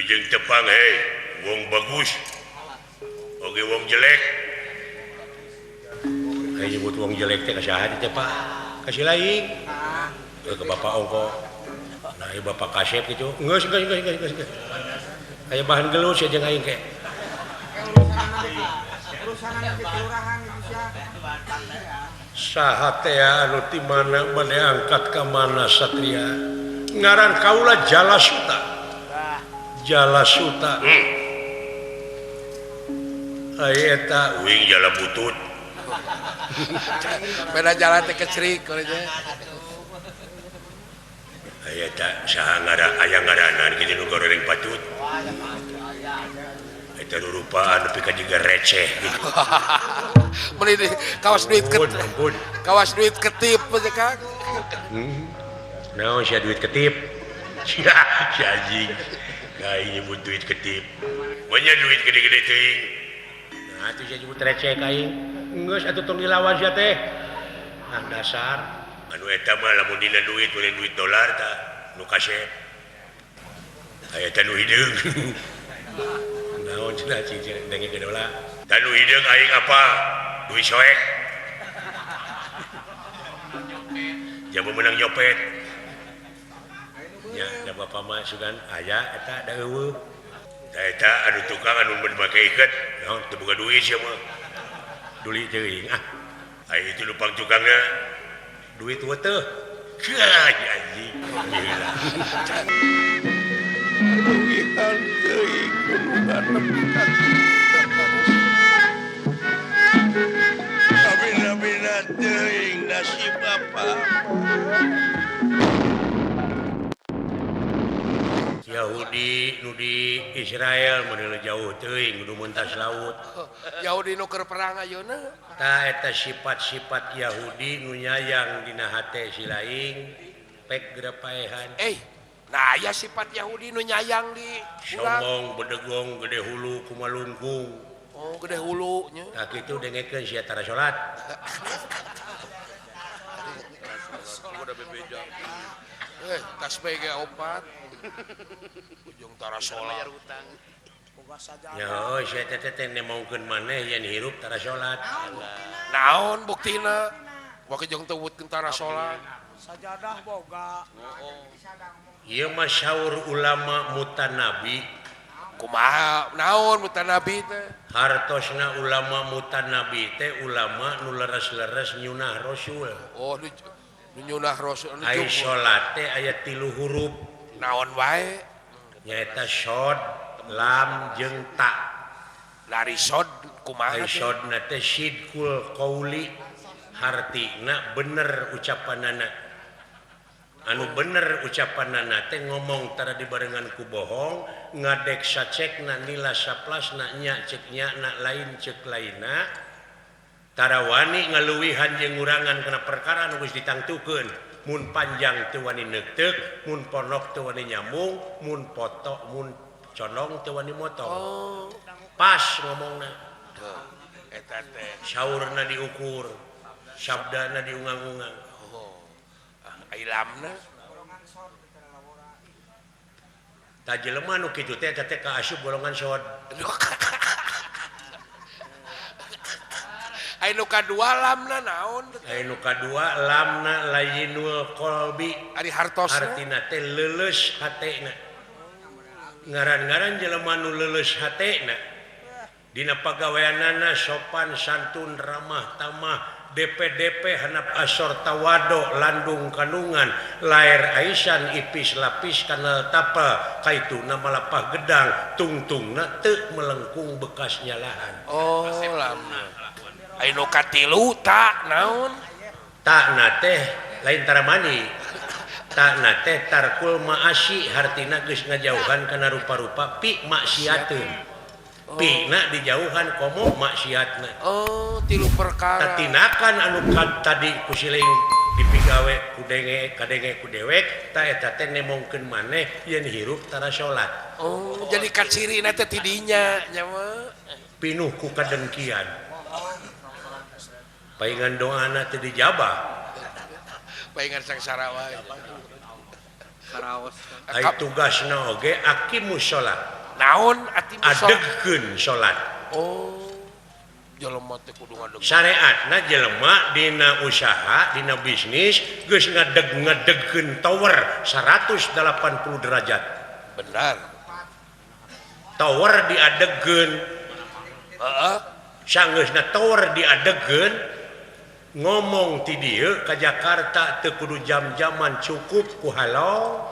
jeung tepang wong bagus oge wong jelek nyebut wong jelek teh kasaha teh Pak kasih lain ke bapak ongko nah bapak kasep gitu geus aya bahan geus ya jeung aing ke urusan di kelurahan gitu saha teh anu ti mana bade angkat ka mana satria ngaran kaula Jalasuta aya eta uing jala butut beda jalan teh kecrik aya eta saha aya ngaranan kitu nu goreng patut eta rupaan nepi ka jiga receh gitu meuli kawas duit ketip teh Kang naon sia duit ketip sia si anjing kain nyebut duit ketip banyak duit gede-gede teuing nah itu sia nyebut receh kain geus atuh tong dilawan sia teh nah dasar anu eta mah lamun dina duit boleh duit dolar tah nu kasep aya teh nu hideung naon cenah cicing denge ke dolar tah nu hideung aing apa duit soek jamu menang nyopet nya da bapak mah sugan aya eta da eueuh da eta anu tukang anu make iket naon teu boga duit sia mah duli teuing aya itu lupang tukangna duit weteuh anjing gila rugihan teuing kulungan nepi ka abina teuing nasib apa Yahudi nu di Israel meuneu jauh teuing nu muntas laut Yahudi nu keur perang ayeuna tah eta sifat-sifat Yahudi nu nyayang dina hate si laing pek grepaehan nah aya sifat Yahudi nu nyayang di sombong bedegong gede hulu kumalungkung gede hulu nya tah kitu dengekeun sia tara salat udah bebeja tasbih ge 4 ujung tara salat ya sia teh nemongkeun maneh yen hirup tara salat naon buktina wa jeung teu wutkeun tara salat sajadah boga ieu mah syaur ulama mutanabi kumaha naon mutanabi teh hartosna ulama mutanabi teh ulama nu leres-leres nyunah rasul nu nyunah rasul ai salat teh aya 3 huruf naon wae nyaeta shod lam jeung ta lari sod kumaha ai shodna teh sidqul qauli hartina bener ucapanana anu bener ucapanana teh ngomong tara dibarengan ku bohong ngadek sacekna nila saplasna nya cek nya na lain cek lainna tara wani ngaluwihan jeung ngurangan kana perkara anu geus ditangtukeun mun panjang teu wani neuteuk mun ponok teu wani nyambung mun potok mun condong teu wani motong pas ngomongna eta teh syaurna diukur sabdana diungang-ungang ailamna tah jelema nu kitu teh eta teh kaasup golongan syod anu kadua lamna naon anu kadua lamna layinul qalbi ari hartosna artina teh leuleus hatena ngaran-ngaran jelema nu leuleus hatena dina pagaweanana sopan santun ramah tamah DP hanap asor tawado landung kandungan lair aisan ipis lapis kana tapa kaituna malapah gedang tungtungna teu melengkung bekas nyalahan lamna anu katilu tak naon takna teh lain tara mani takna teh tarkul maasi hartina geus ngajauhan kana rupa-rupa pi maksiateun pina dijauhan komo maksiatna tilu perkara tatinakan anu tadi kusiling dipigawe kudenge kadenge ku dewek ta eta teh nemongkeun maneh yen hirup tara salat jadi kacirina teh tidinya nya mah pinuh ku kadengkian paingan doana teu dijabah paingan sangsara wae karaos ai tugasna oge aqimus salat naon ati musola adegkeun salat oh jelema teh kudu ngadeg syariatna jelema dina usaha dina bisnis geus ngadegkeun tower 180 derajat benar tower diadegkeun heeh sanggeusna tower diadegkeun ngomong ti dieu ka Jakarta teu kudu jam-jaman cukup ku halo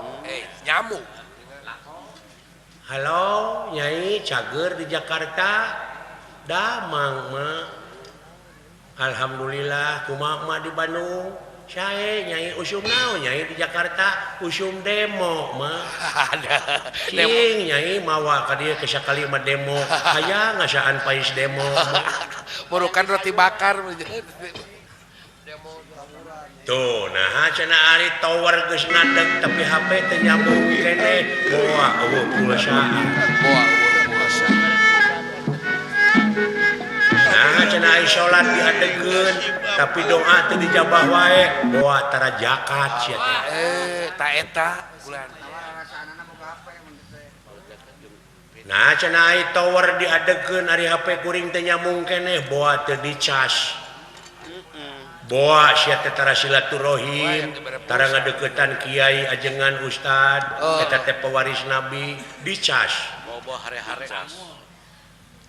nyamuk halo Nyai cager di Jakarta damang mah alhamdulillah kumaha mah di Bandung sae Nyai usum naon Nyai di Jakarta usum demo mah cing Nyai mawa ka dieu ke sakali mah demo hayang ngasaan pais demo burukan roti bakar tuh nah cenah ari tower geus ngadeg tapi HP teh nyambung keneh moal eueuh pulsa puasa nah cenah ari salat diadegkeun tapi doa teu dijabah wae moal tara zakat sia teh ta eta bulan nah cenah ari tower diadegkeun ari HP kuring teh nyambung keneh moal teu dicas boa sia teh tara silaturahim tara ngadeukeutan kiai ajengan ustad eta teh pewaris nabi dicas bobo hare-hare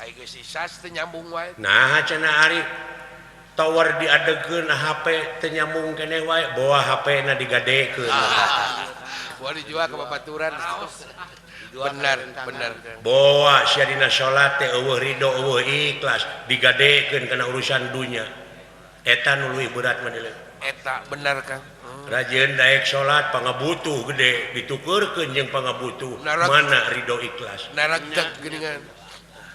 ai geus sisas teh nyambung wae nah cenah ari tower diadegkeun HP teu nyambung keneh wae boa HP-na digadekeun boa dijual ke babaturan benar boa sia dina salat teh eueuh ridho eueuh ikhlas digadekeun kana urusan dunya eta nu leuwih berat mah dieu eta benar Kang rajieun daek salat pangabutuh gede ditukeurkeun jeung pangabutuh mana ridho ikhlas naragteg geuningan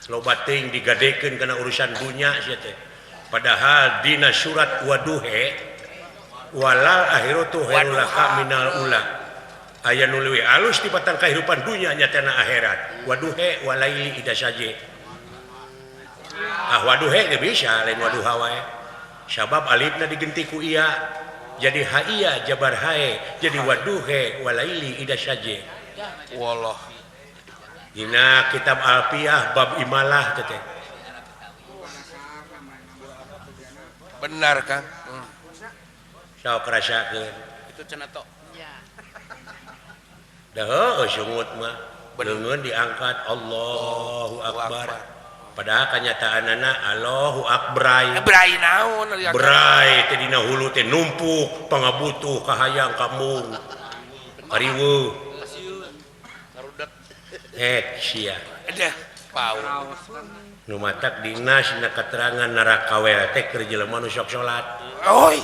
loba teuing digadekeun kana urusan dunya sia teh padahal dina surat waduhe walal akhiratu khairul laka minal ula aya nu leuwih alus tipatan kahirupan dunya nya teh na akhirat waduhe walaili ida saje waduhe ge bisa lain waduha wae sabab alifna digenti ku iya jadi haiya jabar hae jadi waduhe walaili ida saje wallah dina kitab alfiyah bab imalah teh benar Kang sok rasakeun itu cenah tok dah heueuh sungut mah beungeun diangkat Allahu akbar padahal kanyataanana Allahu akbar berai naon berai teh dina hulu teh numpuk pangabutuh kahayang kamung ariweuh sia dah pau nu matak dina sina katerangan neraka we teh keur jelema nu sok salat oi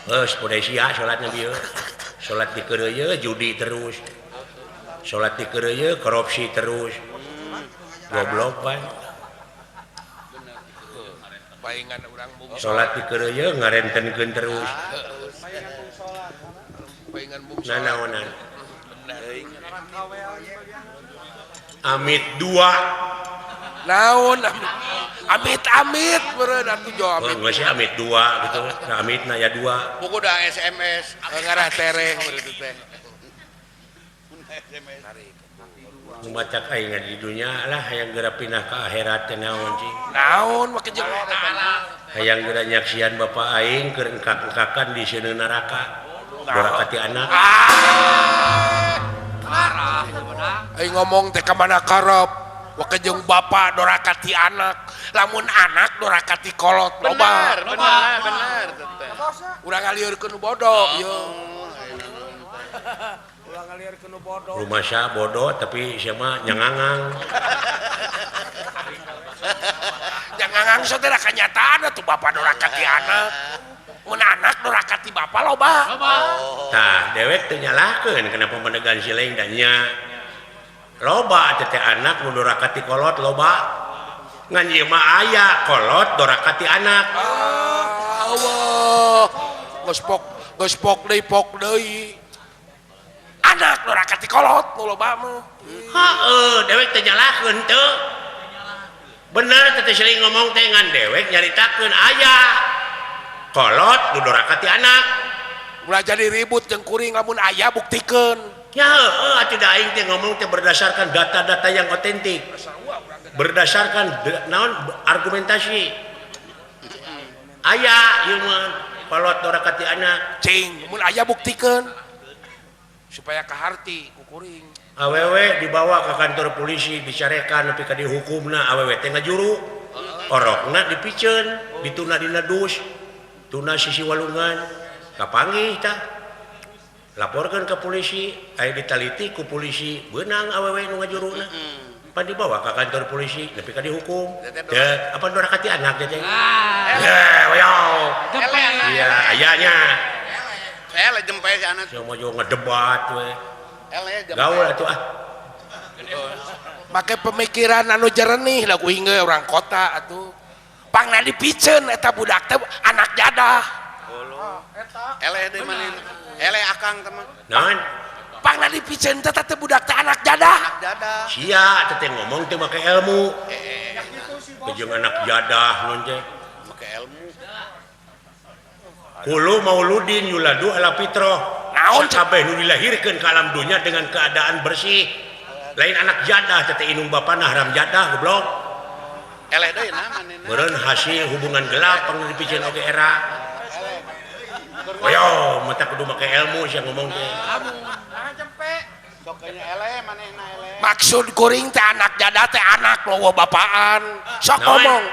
geus poda sia salatna bieu salat di keureuy judi terus salat di keureuy korupsi terus goblok bae paingan urang bungsu salat di keureuy ngarentenkeun terus paingan bungsu nanaonan amit 2 naon amit beureun atuh jo amit geus sih amit 2 gitu nah amitna ya 2 buku da SMS ngarah tereng beureun teh Macak aing di dunia lah hayang geura pindah ka akhirat teh naon cing naon make jeung hayang geura nyaksian bapak aing keur engkak-engkakan di seuneun neraka dorakati anak aing ngomong teh ka mana karep wake jeung bapa dorakati anak lamun anak dorakati kolot loba benar urang ngalieureun bodoh ieu ulang ngalirkeun nu bodoh rumah sya bodoh tapi sia mah nyangangang jangan saudara kenyataan atuh bapa dorakati anak mun anak dorakati bapa loba tah dewek teu nyalahkeun kenapa menegan si lain dan nya loba teh anak nu dorakati kolot loba ngan ieu mah aya kolot dorakati anak Allah geus pok deui anak dorakati kolot nu loba mah heueuh dewek teh nyalahkeun teu bener teh sering ngomong teh ngan dewek nyaritakeun aya kolot nu dorakati anak mulai jadi ribut jeung kuring lamun aya buktikeun. Ya atuh da aing teh ngomong teh berdasarkan data-data yang otentik. Berdasarkan naon argumentasi. Aya ieu mah kolot dorakati anak. Cing, mun aya buktikeun supaya kaharti ku kuring. Awewe dibawa ke kantor polisi dicarekan nepi ka dihukumna awewe teh ngajuru. Orokna dipiceun, dituna dina dus. Tuna sisi walungan kapanggih tah. Laporkan ke polisi, aya ditaliti ku polisi beunang awewe nu ngajuruna. Pan dibawa ke kantor polisi nepi ka dihukum. Teh apa dorakati anak teh. Ya, wayo. Iya, ayanya. Ele jempe si anak. Saya mau juga ngedebat we. Ele jempe. Gaul atuh ah. Make pemikiran anu jernih lah kuing orang kota atuh. Pangna dipiceun eta budak teh anak jadah. Ele di mana? Ele akang teman. Naon? Pangna dipiceun teh budak teh anak jadah. Anak jadah. Sia teh ngomong teh make ilmu. Jeung anak jadah non teh. Make ilmu. Kulu mauludin yuladu ala fitrah. Naon sakabeh nu dilahirkeun ka alam dunya dengan keadaan bersih. Lain anak jadah teh inung bapana haram jadah goblok. Ele deui na manehna. Meureun hasil hubungan gelap pang dipikeun oge era. Ayo, mata kudu make ilmu sia ngomong teh. Sok nya ele manehna ele. Maksud kuring teh anak jadah teh anak lowo bapaan. Sok Naon? ngomong.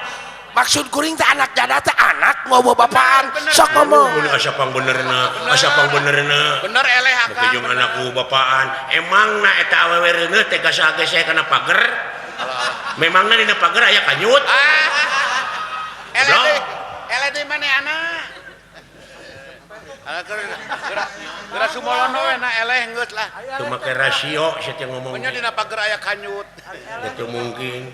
Maksud kuring teh anak jadah teh anak lowo bapaan. Sok ngomong. Mun asa pang benerna, asa pang benerna. Bener ele akang. Bukijung anakku bapaan. Emangna eta awewe reuneuh teh gasa-gasa kana pager? Memangna dina pager aya kanyut? Ele Blok. deui. Ele deui maneh anak. Geura sumolono we na eleh geus lah. Teu make rasio sia teh ngomong. Pokoknya dina pager aya kanyut. Teu mungkin.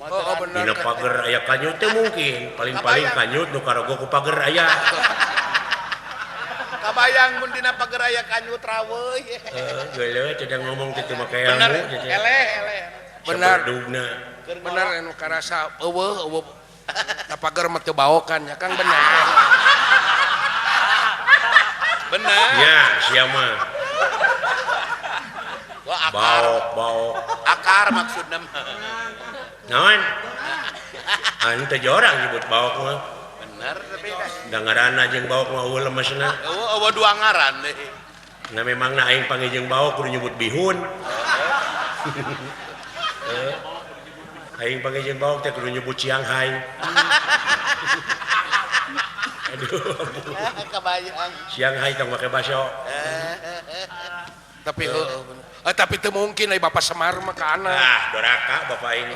Oh bener. Dina pager aya kanyut teh mungkin. Paling-paling kanyut nu karogo ku pager aya. Kabayang mun dina pager aya kanyut raweuh. Geuleuh teh ngomong teh teu make Bener. ilmu teh. Eleh. Bener. Saberdugna. Bener anu karasa eueuh. Tapager mah teu baokan ya Kang bener. Bener. Ya, sia mah. Wah akar. Baok. Akar maksudna mah. Naon? Anu teh jorang nyebut baok mah. Bener tapi kan. Dangarana jeung baok mah eueuh lemesna. Eueuh dua ngaran deh. Nah memangna aing panggil jeung baok kudu nyebut bihun. Aing panggil jeung baok teh kudu nyebut Shanghai. Aduh. Kabayang. Shanghai tong make baso. Tapi tapi teu mungkin ai Bapak Semar mah ka anak. Ah, doraka bapak ini.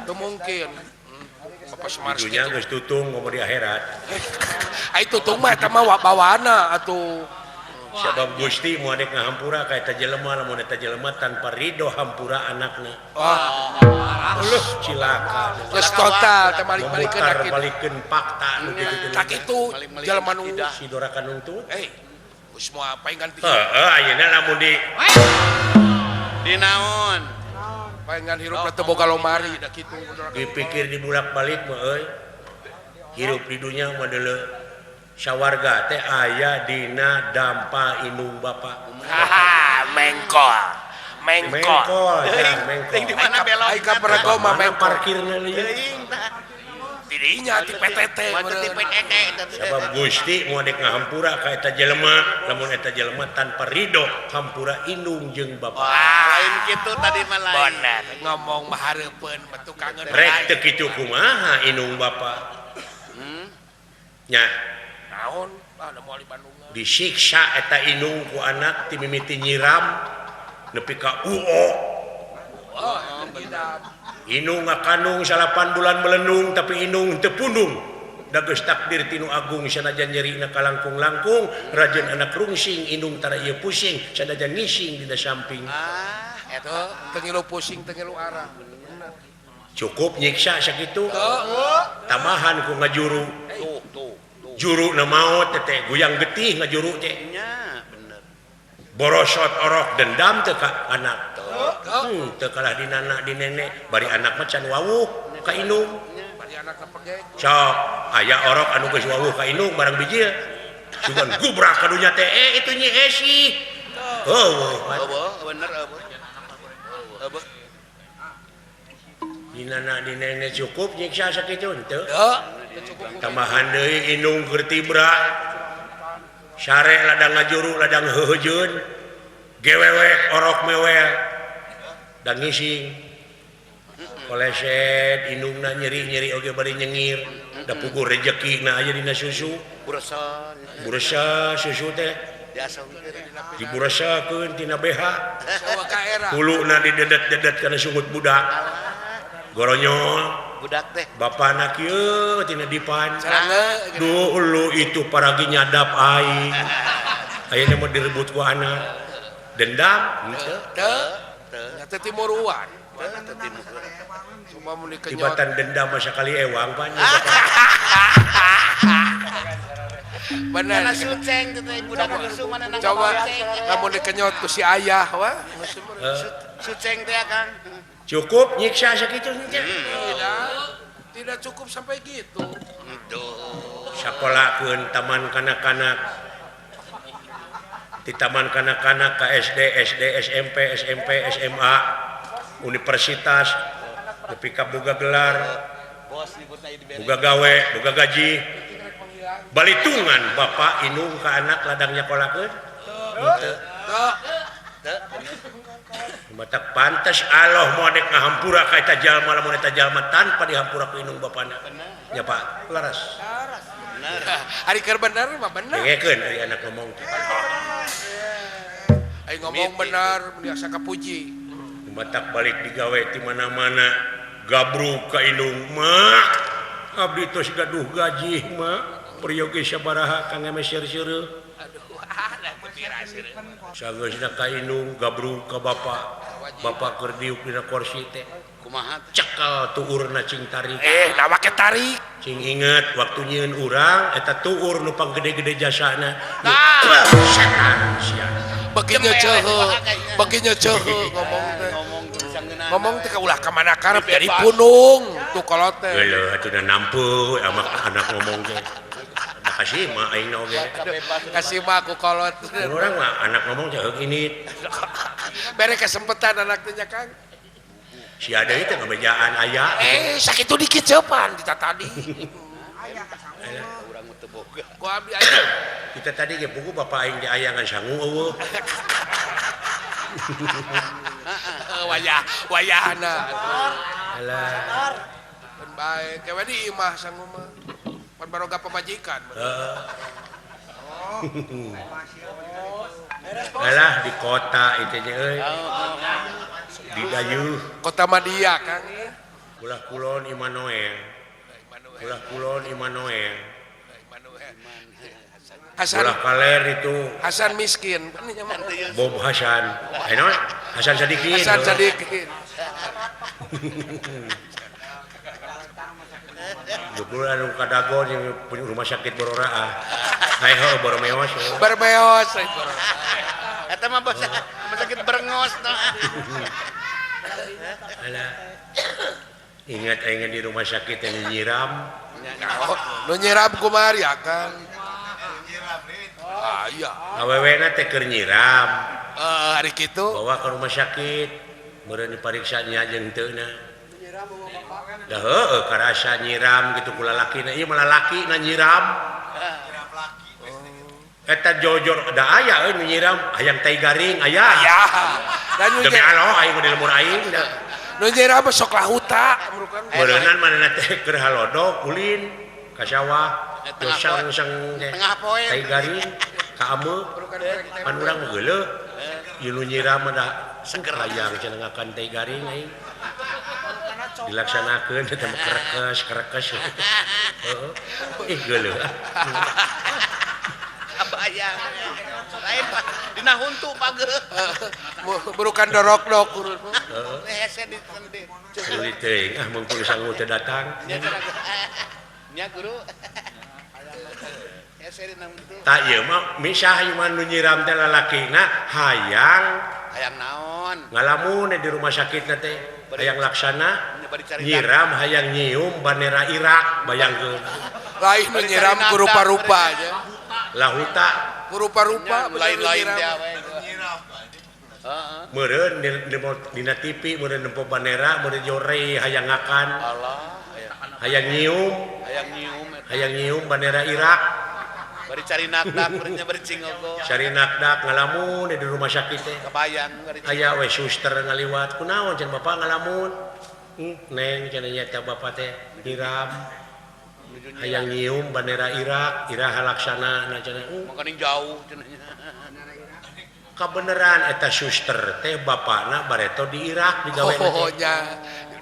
Teu mungkin. Bapak Semar Dunya segitu. geus tutung ngomong di akhirat. Ai tutung mah eta mah bawaana atuh. Sabab Gusti moal dek ngahampura ka eta jelema lamun eta jelema tanpa ridho hampura anakna. Uleuh cilaka. Geus total teh balik-balikeun Memutar akitu. balikeun fakta nu kitu. Tak itu jelema nu Si doraka nungtut. geus moal paing ganti. Ayeuna lamun di Di naon? Paingan hirup teh boga lomari da kitu. dipikir dibulak-balik mah euy. Hirup di dunya mah deuleu sawarga teh aya dina dampa indung bapa. Mengkol. Mengkol, Teuing mengkol. di mana belok? Ai ka perego mah Mana mengkol. parkirna lieu? Teuing tah. Didinya ti PTT. Mata ti PTT. Sabab Gusti moal dek ngahampura ka eta jelema, lamun eta jelema tanpa ridho hampura indung jeung bapa. Lain kitu tadi mah lain. Bener ngomong mah hareupeun betu kangen. Rek teu kitu kumaha indung bapa. Nya, Naon? Da moal di Bandung. disiksa eta indung ku anak ti mimiti nyiram nepi ka UO. Inung ngakandung 8 bulan melendung tapi inung teu pundung. Da geus takdir tinu agung sanajan nyerina kalangkung-langkung, rajeun anak rungsing indung tara ieu pusing sanajan ngising dina samping. Eta teu ngilu pusing teu ngilu arah. Cukup nyiksa sakitu. Tamahan ku ngajuru. Tuh. Juru na maot teh guyang getih ngajuru teh. Nya bener. Borosot orok dendam teu ka anak. Teu kalah di nana di nenek, bari anak mah can wawuh ka indung. Bari anakna pegek. Sok aya orok anu geus wawuh ka indung barang bijil. cuman gubrak kadunya teh itu Nyi Esi. Bener Dinana dinene cukup nyiksa sakitu henteu. Tambahan deui indung keur tibra. Sare ladang ngajuru ladang heuhejeun. Gewewek orok mewel. Dan ngising. Koleset indungna nyeri-nyeri oge bari nyengir. Da puguh rezekina aya dina susu. Bursa susu teh. Diburasakeun tina BH. Huluna didedet-dedet kana sungut budak. Goronyol budak teh bapana kieu tina dipan. Dulu itu paragi nyadap aing. Ayeuna mah direbut ku anak. Dendam henteu. Teu timuruan. Cuma mun dikenyot. Tibatan dendam masa kali ewang pan. Bener. Karena suceng teh budak bisu mana nang Coba lamun dikenyot ku si ayah wah. Suceng teh Kang. Cukup nyiksa sakitu nya. Tidak cukup sampai gitu. Sakolahkeun taman kanak-kanak. Di taman kanak-kanak ka SD, SMP, SMA, universitas, nepi ka boga gelar, boga gawe, boga gaji. Balitungan bapak indung ka anak ladang nyakolakeun. Henteu. Matak pantes Allah mau dek ngahampura ka eta jalma lamun eta jalma tanpa dihampura ku indung bapana. Ya Pak, laras. Bener. Ari keur bener mah bener. Dengekeun ari anak ngomong. Ai ngomong bener biasa kapuji. Matak balik digawe di mana-mana gabruk ka indung mah. Abdi tos gaduh gaji mah. Priyoge sabaraha kang meser-seureuh. Aduh, ada putira seureut. Sageusna ka indung gabruk ka bapak. Bapak keur diuk dina kursi teh. Kumaha Cekel tuurna cing tarik. Nama ke tarik. Cing inget waktu nyieun urang eta tuur nu panggede-gede jasana. Setan sia. Baginya ceuheu ngomong teh. Ngomong teh ka ulah ka mana karep Bebas. dari punung tuh kolot teh. Geuleuh atuh nampu ama anak ngomong teh. Makasih mah aing oge. Kasih mah aku kolot. Urang mah anak ngomong teh heuk ini. Bere kesempatan anak teh nya Kang. Si ada itu ngamejaan aya. Sakitu dikit cepan kita tadi. urang teu boga. Ku abdi aya. Kita tadi ge pugu bapak aing di ayangan sangu eueuh. Wayahna. Alah. Pan bae kewe di imah sangu mah. Pan baroga pamajikan. Alah di kota itu nya euy. Di Dayeuh. Kota Madia Kang. Ulah kulon Immanuel. Ulah kulon Immanuel. Hasan Ulah kaler itu Hasan miskin. Bob Hasan. Enon Hasan Sadikin. Hasan Sadikin. Jebul anu kadagon yang punya rumah sakit Bororaah. Hai ho Boromeos. Bermeos. Eta mah basa sakit berengos tah. Alah. Ingat aing di rumah sakit yang nyiram. Nu nyiram kumari Kang. Iya. Awewena teh keur nyiram. Hari kitu Bawa ke rumah sakit. Meureun dipariksa nya jeung teu na. Dah heueuh karasa nyiram gitu ku lalakina. Ieu mah lalakina nyiram. Eta jojor da aya euy nu nyiram, hayang tai garing aya. aya. Dan nu Demi Allah aing di lemur aing da. nyiram sok lahuta. Beureunan manehna teh keur halodok ulin ka sawah. Sang Tengah poe. tai garing ka ameu. Pan urang mah geuleuh. Ieu nu nyiram mah da seger hayang cenah ngakan tai garing aing. Dilaksanakeun eta mah kerekes. Heeh. Ih geuleuh. Abaya. Lain Pak dina huntu pageuh. Burukan dorok-dok urut. Hese di sendi. Sulit teuing mumpung sangu teu datang. Nya guru. Hese dina huntu. Tak ieu mah misah ieu mah nu nyiram teh lalakina hayang Hayang naon? ngalamun di rumah sakitna teh hayang laksana Bari cari nyiram hayang nyium bandera Irak bayangkeun. Lain nu nyiram ku rupa-rupa aja. lahuta rupa-rupa lain-lain bener dia nyiram. meureun dina TV meureun nempo bandera meureun jore hayangakan Allah hayang nyium hayang nyium bandera Irak bari cari nakdak bari cingogo cari nakdak ngalamun di rumah sakit teh kebayang bari aya we suster ngaliwat kunaon cenah bapak ngalamun neng cenah nya teh bapak teh nyiram hayang nyium bandera Irak halaksana cenah makaning jauh cenah kabeneran eta suster teh bapakna bareto di Irak digawena oh nya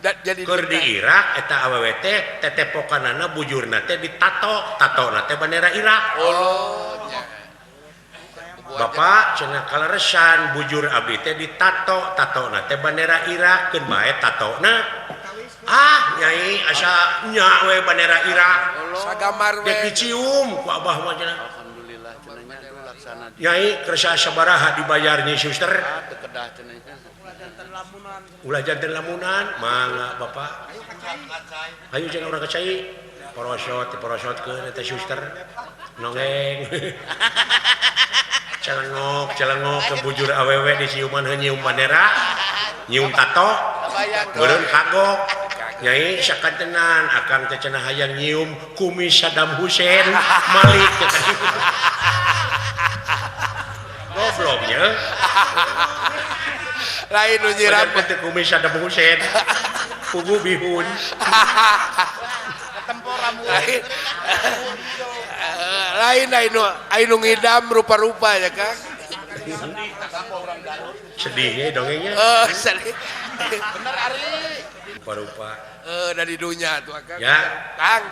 jadi keur di Irak eta awewe teh tetepokanana bujurna teh tatona teh bandera Irak oh nya bapak cenah kaleresan bujur abdi teh tatona teh bandera Irak keun bae tatona nyai asa nya we bandera Irak sagamar we dek dicium ku abah mah cenah alhamdulillah cenah nya laksana nyai kersa sabaraha dibayar nyi suster teu kedah cenah ulah janten lamunan mangga bapak ayo cenah urang kacai porosotkeun eta suster nongeng celengok ke bujur awewe di siuman nyium bandera nyium tato beureun kagok nyai sakantenan akang teh cenah hayang nyium kumis Saddam Hussein Malik gobloknya lain nu nyiram teh kumis Saddam Hussein pugu bihun lain nu ngidam rupa-rupa ya Kang sedih dongengnya sedih bener ari rupa-rupa dari dunya tuh Kang ya Kang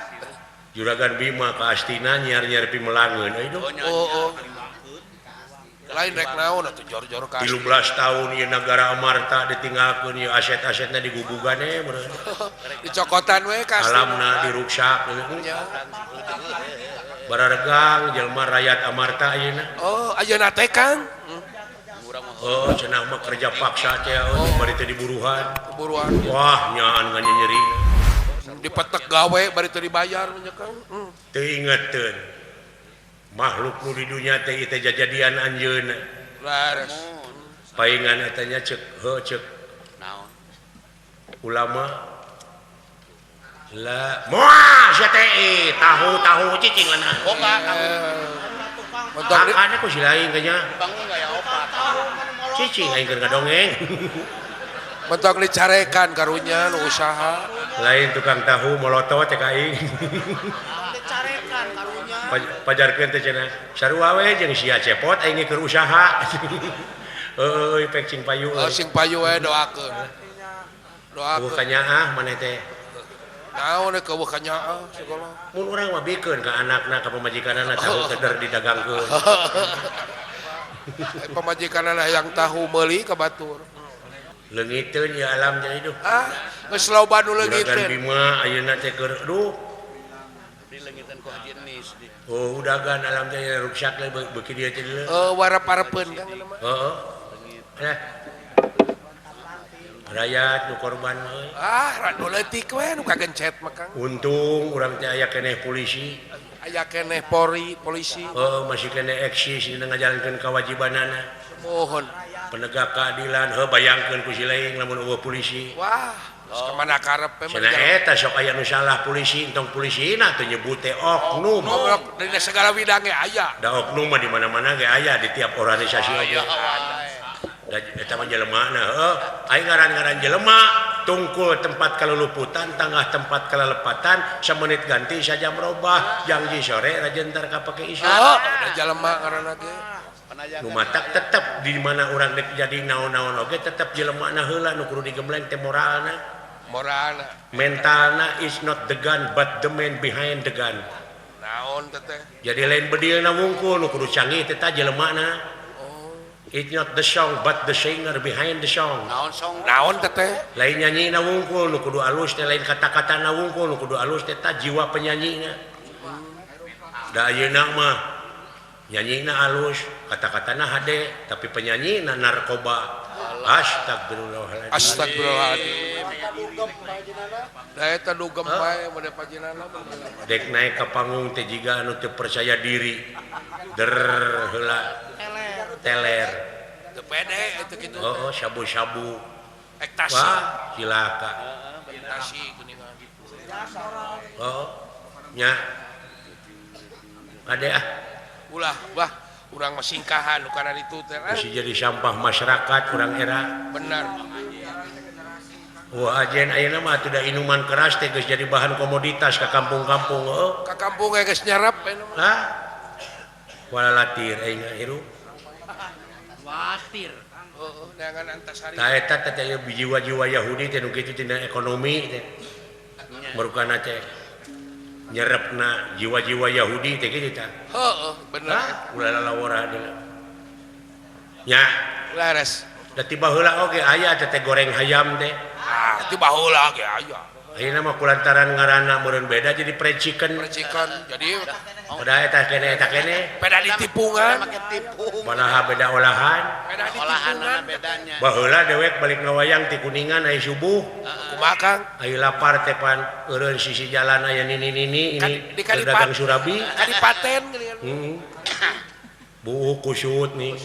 Juragan Bima ka Astina nyiar-nyiar pi melangeun euy oh lain rek naon atuh jor-jor ka 13 tahun ieu negara Amarta ditinggalkeun ieu aset-asetna digugugan meureun dicokotan we ka alamna diruksak bararegang jelema rakyat Amarta ayeuna oh ayeuna teh Kang cenah mah kerja paksa teh bari teh diburuhan buruan wah nyaan nyeri dipetek gawe bari teu dibayar nya Kang teu ingeteun makhluk nu di dunya teh teh jajadian anjeunna laras paingan eta nya ceuk naon ulama la moal sia teh tahu cicing lana boga mentok di ane ku si lain kanya bangun gaya opat cicing aing keur ngadongeng mentok dicarekan karunya nu usaha lain tukang tahu molotot teh ka aing dicarekan karunya pajarkeun teh cenah sarua we jeung sia cepot aing keur usaha euy pek cing payu sing payu we doakeun kanya maneh teh naon ke eueuh kanyaa sekolah mun urang mah bikeun ka anakna ka pamajikanana tahu keder didagangkeun pamajikanana yang tahu meuli ka batur leungiteun ya alam jadi duh geus loba nu Juragan leungiteun Bima ayeuna teh keur duh dileungiteun ku Haji Enis oh udagan alam teh ruksak le beuki dieu teh deuleu waraparepeun Kang heeh rakyat nu korban euy radu leutik we nu kagencet mah Kang untung urang teh aya keneh polisi aya keneh polisi masih keneh eksis dina ngajalankeun kewajibanana mohon penegak keadilan bayangkeun ku si lain lamun eueuh polisi wah geus kemana karep cenah eta sok aya nu salah polisi entong polisina teu nyebut teh oknum dina segala bidang ge aya da oknum mah di mana-mana ge aya di tiap organisasi oge da eta mah jelemana aing ngaran-ngaran jelema tungkul tempat kaluluputan tengah tempat kalelepatan samenit ganti saja merubah janji sore rajentar kapake isya udah jelema ngaranna ge nu matak tetep di mana urang dek jadi naon-naon oge tetep jelemana heula nu kudu digembleng teh moralna mentalna is not the gun but the man behind the gun naon teh jadi lain bedilna wungkul nu kudu canggih teh jelemana it's not the song but the singer behind the song naon teh lain nyanyina wungkul nu kudu alus teh lain kata-katana wungkul nu kudu alus teh jiwa penyanyina da ayeuna mah nyanyina alus kata-katana hade tapi penyanyina narkoba astagfirullahaladzim Da eta dugem bae mode pajinana. Dek naik ke panggung teh jiga anu teu percaya diri. Der heula teler. Teu pede eta kitu. Oh, syabu-syabu. Ektasi. Wah, cilaka. Ektasi geuningan. Oh. Nya. Ade ah. Ulah, bah, urang mah singkahan nu kana ditu teh. Masih jadi sampah masyarakat urang era. Bener. Wah, ajen ayeuna mah teu da inuman keras teh geus jadi bahan komoditas ka kampung-kampung. Oh. Ka kampung geus nyerap anu mah. Hah? Wala latir aing hirup. Watir. Heeh, neangan antasari. Tah eta teh jiwa-jiwa Yahudi teh nu kitu tina ekonomi teh. Marukana teh nyerepna jiwa-jiwa Yahudi teh kitu tah. Heeh, bener. Ulah lalawara deui. Nya, Laras. da tiba heula oge aya teh goreng hayam teh. Ah, ti baheula ge aya. Ayeuna mah kulantaran ngaranna meureun beda jadi fried chicken. Percikan. Jadi Pada eta kene. beda ditipungan. Make tipu. Banaha beda olahan. Beda Olahanana ditipungan. bedanya. Baheula dewek balik ngawayang ti Kuningan aya subuh. Kumaha Kang? Ayo lapar teh pan eureun sisi jalan aya nini ini Di dagang Surabi. Kadipaten geuningan. Buuk kusut nih.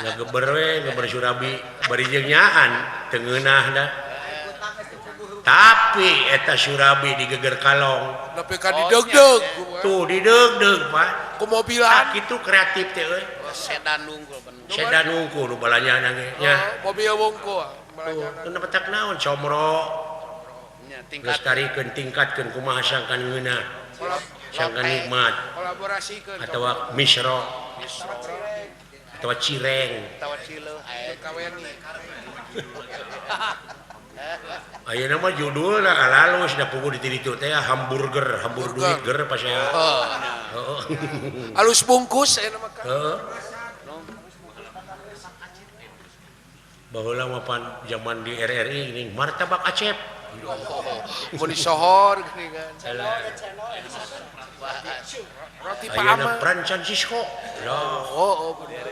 Ngageber we geber Surabi bari jeung nyaan teu ngeunah da. Tapi eta Surabi digeger kalong. Nepi ka didegdeg. Tuh dideug-deug Pak. Ku mobilan. Kitu kreatif teh euy. Sedan nunggu bener. Sedan nungku nu balanyana ge nya. Mobil wongko. Tuh, teu petak naon comro. Nya tingkat Lestarikan tingkatkan kumaha sangkan ngeunah sangkan nikmat Kolaborasikeun. atawa misro atawa cireng tawa cileu kaweni. ayeuna mah judulna alalus da pugu di ditu teh hamburger duit ger pas ya heeh Alus bungkus aya mah Kang. heeh baheula mah pan zaman di RRI ini martabak Acep Mau disohor geuningan. Roti Pak ayeuna Ama. Francisco lah Oh, bener.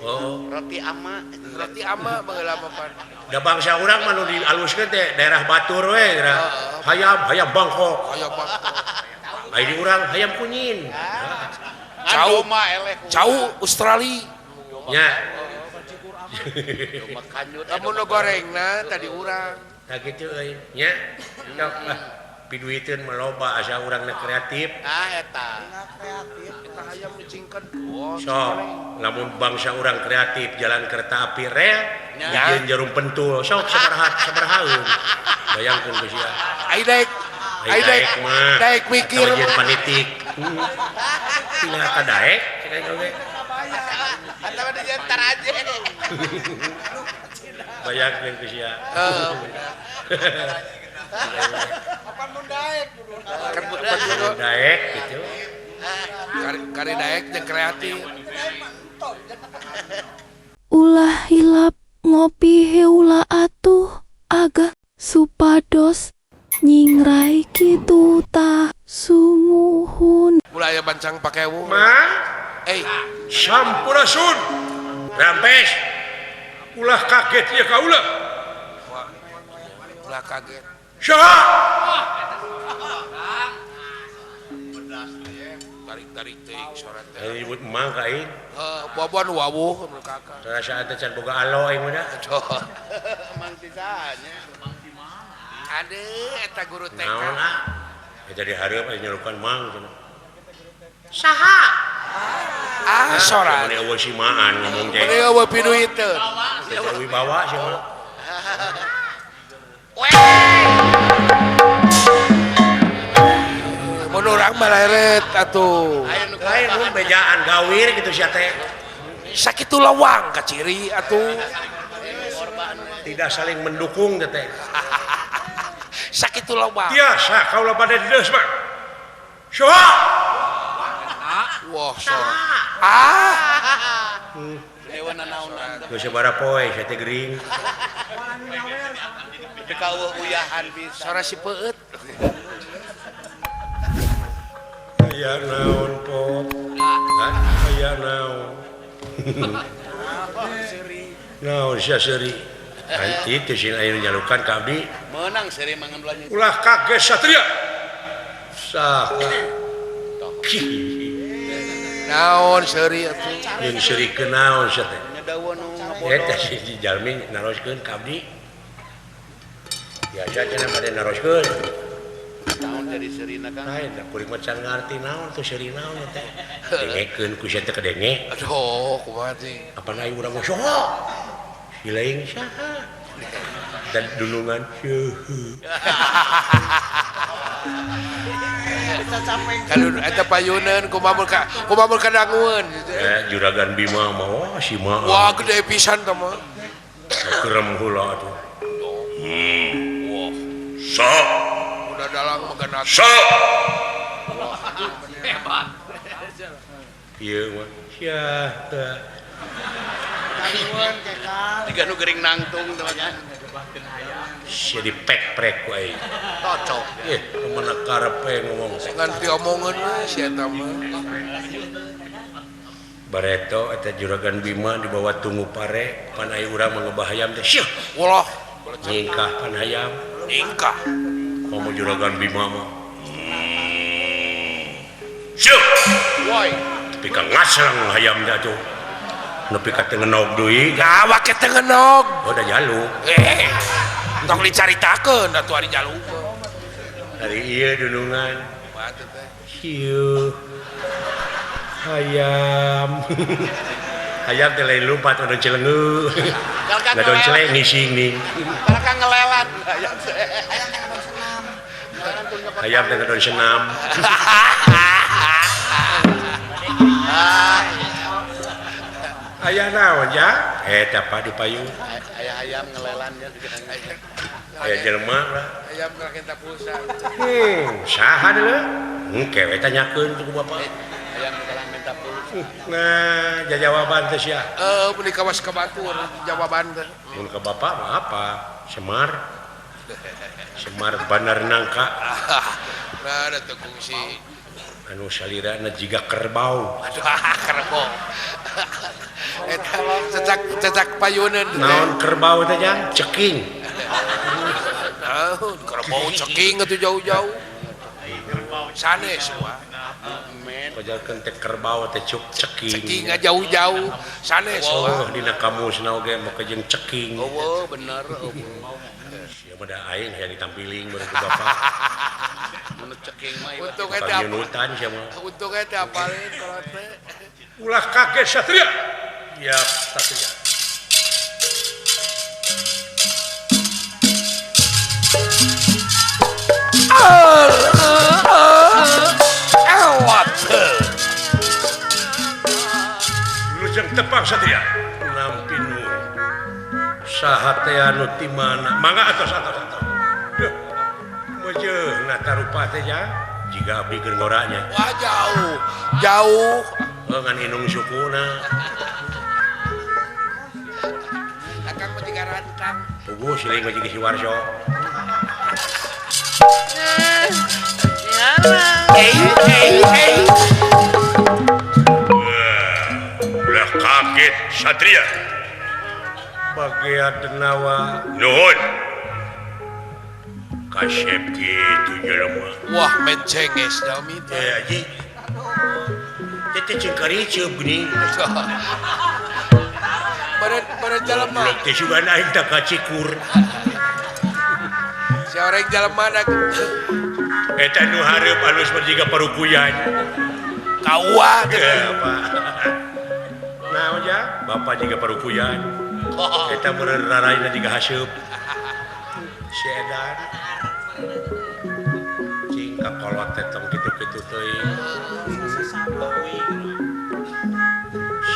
oh roti ama. Roti Ama baheula mah pan. da bangsa urang mah nu dialuskeun teh daerah Batur we daerah hayam Bangkok Aya Bang. aya di urang hayam kunyin Jauh. Doma eleh. Jauh Australia. nya Doma kanyut. Lamun nu gorengna tadi urang. tah kitu euy nya sok piduiteun mah loba asa urangna kreatif Ah eta. Kita hayam dicingkeun. Oh, sok lamun bangsa urang kreatif jalan kereta api rel Nya. dijieun jarum pentul sok sabarahaeun bayangkeun geus ya ai daek. Ai daek. mah Daek mikir. Atawa jeung panitik tinggal ka daek cek oge Atawa dijentar aja. bayangkeun geus ya Apa mun daek dulu? Kan bener. daek gitu Kari daek jeung kreatif. Ulah hilap ngopi heula atuh aga supados nyingrai kitu tah sumuhun. Ulah aya bancang pake ewu. mah Sampurasun rampes ulah kaget ya kaulah Ulah kaget. saha Tarik-tarik teuing sorat teh. aya nyebut emang ka aing Buah-buahan wawuh menurut kakak. rasa teh can boga alo aing mah da Emang tisanya. Ade eta guru TK. naon eta dihareup aya nyelukan mang cenah Ah, sorat. mane eueuh simaan ngomong teh Mending eueuh piduiteun. teh wibawa sih mah Mun urang mah leret atuh. lain mun bejaan gawir gitu sia teh Sakitu lawang ka ciri atuh. tidak saling mendukung teh Sakitu lawang. tiasa kaula pada dideus mah saha Wah, sorat. Ah, Dewa nanaonan. geus sabaraha poe sia teh gering Teu kaueuh uyahan bisa. sorat si peueut. aya naon po aya naon naon sia seuri Itu sih ayo nyalukan ka abdi. Menang seri mangan belanja. Ulah kaget satria. Saha. Naon seuri atuh. Yang seri kenaon sateh. Nyedawa nu Eta si jalmi naroskeun ka abdi. Biasa cenah bade naroskeun. tahun jadi serina kan. Lain da kuring mah can ngarti naon tuh seri naon teh. Dengekeun ku sia teh kadenge. Aduh, kumaha teh. Apana aing urang mah soho. Silaing saha. Dan dulungan syeuh. Kalau eta payunan kumaha kadangueun. Juragan Bima mah wah si mah. Wah, gede pisan tah mah. Kerem heula atuh. Wah, So, udah dalang maganat. so. Hebat. Ieu mah sia. Tiga nu gering nangtung teman-teman. Sia dipek-prek ku aing. Cocok. Kemana karepe ngomong. Nganti omongan we si eta mah. Bareto eta juragan Bima dibawa tunggu pare pan aya urang mengebahayam teh. Syeuh, Ulah, nyingkah pan hayam. ingkah. Kamu juragan Bima mah. Syeuh. Woi. Tapi ka ngaslang hayam dah tuh. Nepi ka teu ngenog deui. Gawa ke teu ngenog. Oh da jaluk. Tong dicaritakeun atuh ari jaluk. Hari ieu dunungan. Kumaha teh teh? Syeuh. Hayam. Hayam teh lain lumpat ngadon cileungeu. Ngadon celeng ngising ning. Karena kan ngelelat. Hayam teh ngadon senam. Aya naon ya? Eta Pak di payung. Ayah ayam ngelelan ya. Aya jelema lah. Ayam keur kita pulsa. Saha deuleu? Engke we tanyakeun ku Bapak. Ayam ngelelan minta pulsa. Nah, jawaban teh sia. Beli kawas ke batur jawaban teh. Mun ka Bapak mah apa? Semar. Semar Bandar Nangka. Nah, ada teu kungsi. Anu salirana jiga kerbau. Aduh, kerbau. Eta cecak payunan. Naon kerbau teh jang? Ceking. Naon kerbau ceking atuh jauh-jauh. Sanes wah. Pajalkeun teh kerbau teh cuk ceking. Ceking jauh-jauh. Sanes wah. Oh, dina kamusna oge make jeung ceking. Oh, bener. Ya mah da aing hayang ditampiling bareng ku Bapak. Mun ceking mah ieu. Untung Bukan eta apa? nyunutan sia mah. Untung eta apalin kalau teh. Ulah kaget satria. Ya, satria. Awat. Lujeng tepang satria. Nampi nu saha teh anu ti mana? Mangga atos. Duh. Meujeung natarupa teh ya. Jiga abdi keur ngoranya. Wah jauh. Ngan inung sukuna. Akang mah jiga rantang. Puguh siling mah jiga si Warso. Hey. Ulah kaget satria. Bagian tenawa nuhun. Kasep gitu jelema. Wah, mencenges dami teh. Aji. Tete cengkari ceup geuning. Badan jelema. Blok teh sugan aing tak kacikur. Si orang jelema dak Eta nu hareup alus mah jiga parukuyan. kawa teh. Apa? Naon ja? Bapak jiga parukuyan. Eta bener raraina jiga haseup. Si edan. Cing kakolot teh tong kitu-kitu teuing.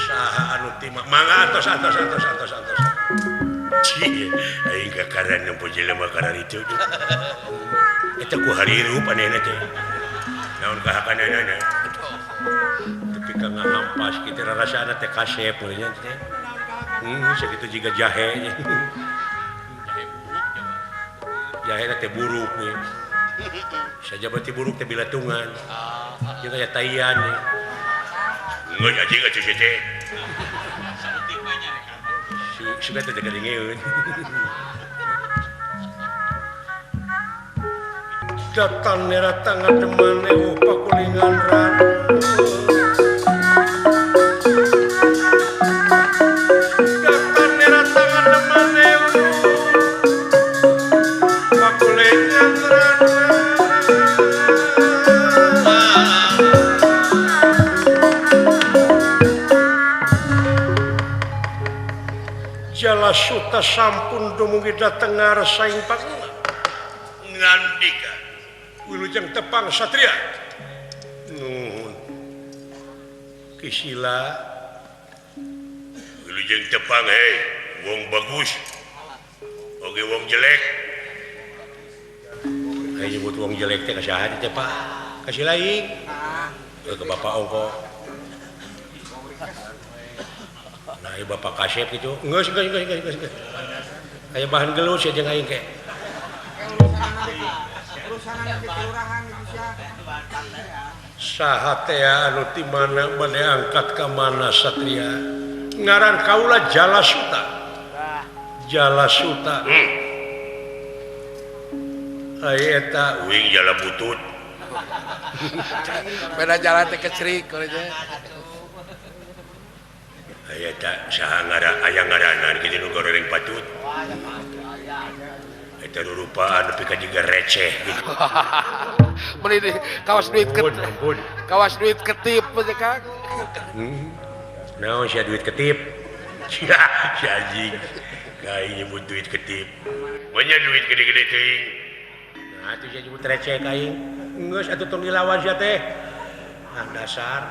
Saha anu ti mangga atos. Cih, aing kakaran nempo jelema karar itu. Eta ku harirup anehna teh. Naon kahakanana. Tapi ka ngahampas kitu rasana teh kasep nya teh. Sakitu jiga jahe. Jahe teh buruk nih. Saja berarti buruk teh bilatungan. Jeung aya taian nih. Ngeun aji atuh teh. Si suka teh gadingeun. Datan nera tangga demane pakulingan ran. Datan nera tangga demane pakulingan ran. Jala suta sampun dumugi dateng ngarasaing pangna. Ngandika wilujeng tepang satria nuhun kisila wilujeng tepang hei wong bagus oge wong jelek ayo nyebut wong jelek teh kasaha teh Pak kasih lain ke bapak ongko nah ieu bapak kasep gitu geus aya bahan geus ya jeung aing ke saha teh anu ti mana bade angkat ka mana satria ngaran kaula Jalasuta Jalasuta aya eta uing jala butut beda jalan teh kecrik kalau teh aya eta saha aya ngaranan kitu nu goreng patut eta rupaan nepi ka jiga receh gitu. Beli di kawas duit ketip teh Kang. Naon sia duit ketip? Sia anjing. Kai nyebut duit ketip. Banyak duit gede-gede teuing. Nah, atuh sia nyebut receh ka aing. Geus atuh tong dilawan sia teh. Ah dasar.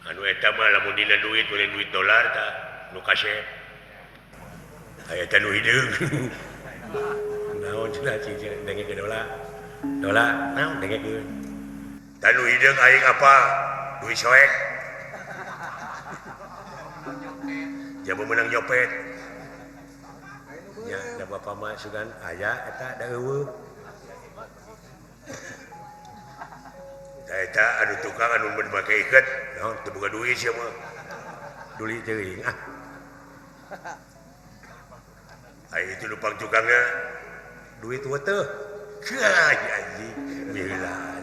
Anu eta mah lamun dina duit boleh duit dolar tah nu kasep. Aya teh nu hideung. Naon cenah cicing dengekeun dola naon dengekeun tah nu hideung aing apa duit soek jamu menang nyopet nya da bapak mah sugan aya eta da eueuh tah eta anu tukang anu mun make iket naon teu boga duit sia mah duli teuing ayo itu lupang tukangnya duit weteh anjing milan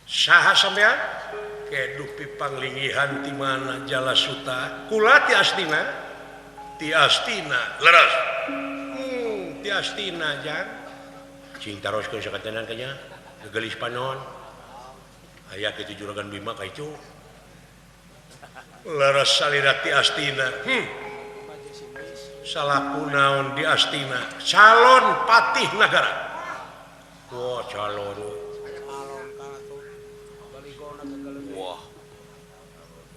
saha sampean kedupi panglingihan ti mana Jalasuta kula ti astina leres ti astina jang cing taroskeun sakatenan kanya gegelis panon aya kitu juragan Bima ka itu leres salira ti astina salaku naon di astina calon patih nagara wah calon wah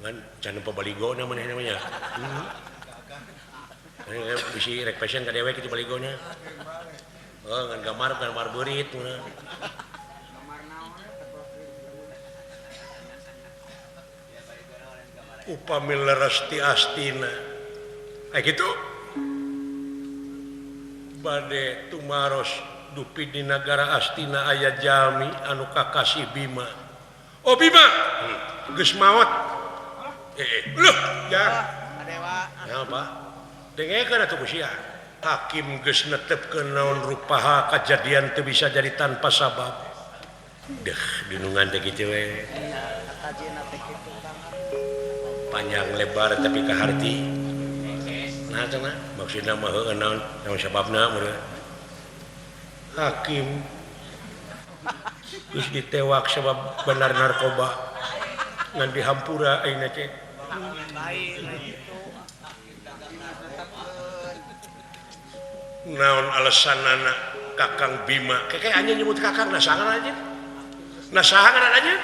ngan can pabaligona maneh namanya bisi rek passion ka dewek itu baligona ngan gamar beurit upami leres ti astina aya kitu bade tumaros dupi di negara astina aya jalmi anu kakasih Bima oh Bima geus maot leuh ya adewa ya Pak dengekeun atuh sia hakim geus netepkeun naon rupaha kajadian teu bisa jadi tanpa sabab deh binungan teh kitu we panjang lebar tapi kaharti nah cenah maksudna mah heueuh naon sababna meureun hakim geus ditewak sabab benar narkoba ngan dihampura ayeuna teh naon alesanana Kakang Bima keke anjeun nyebut kakang nasaha aja nasaha ngaran aja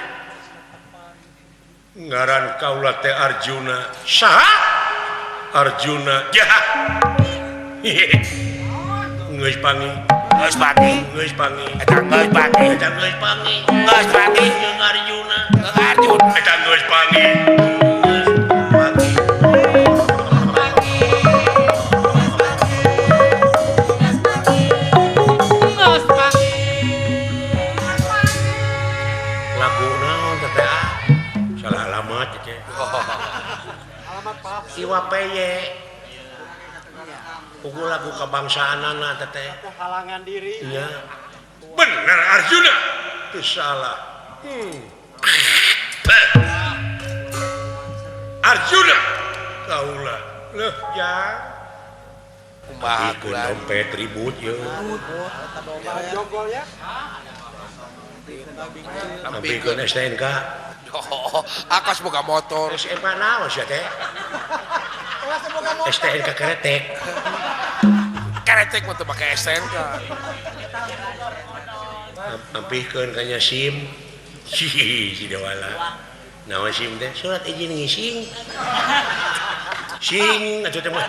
ngaran kaula teh Arjuna saha Arjuna jahat geus pangi eta geus pangi jeung Arjuna eta geus pangi lagu naon teh PY pukul lagu kebangsaanana teteh halangan diri iya bener Arjuna itu salah Arjuna kaulah leuh jang kumaha ikut dompet ribut ya jogol ya tapi ikut STNK oh akas boga motor STNK naon sih teh STNK keretek keretek mah teu make STNK ampikeun kanya SIM si dewala naon SIM teh surat izin ngising sing atuh teh mah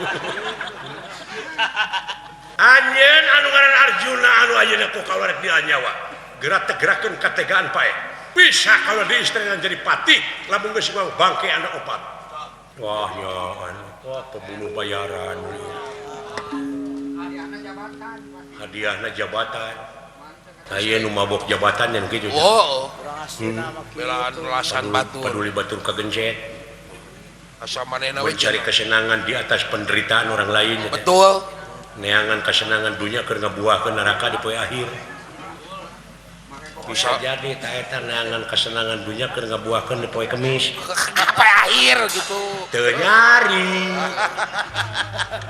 anjeun anu ngaran Arjuna anu ayeuna ku kaluarek di nyawa gerak tegerakeun kategaan pae bisa kalau diistrinan jadi patih lamun geus mau bangke anak opat wah ya wah pembunuh bayaran hadiahna jabatan aya nu mabok jabatan yang kitu oh belaan lasan batur peduli batur kagencet asa manehna we mencari kesenangan di atas penderitaan orang lain betul neangan kesenangan dunia keur ngabuahkeun neraka di poe akhir bisa jadi ta eta neangan kesenangan dunia keur ngabuahkeun di poe kemis apa akhir gitu teu nyari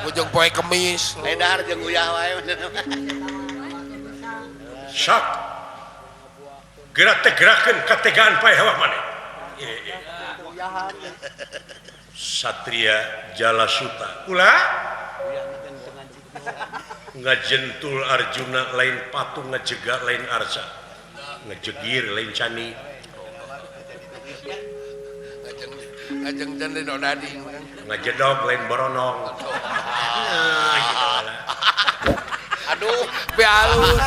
ujung poe kemis Edar jeung uyah wae. sok gerak tegerakeun kategaan pae hawah maneh Satria Jalasuta ulah ngajentul Arjuna lain patung ngajega lain arsa ngejegir lain cani ngajeng jande no dading ngajedog lain boronong Aduh, be alus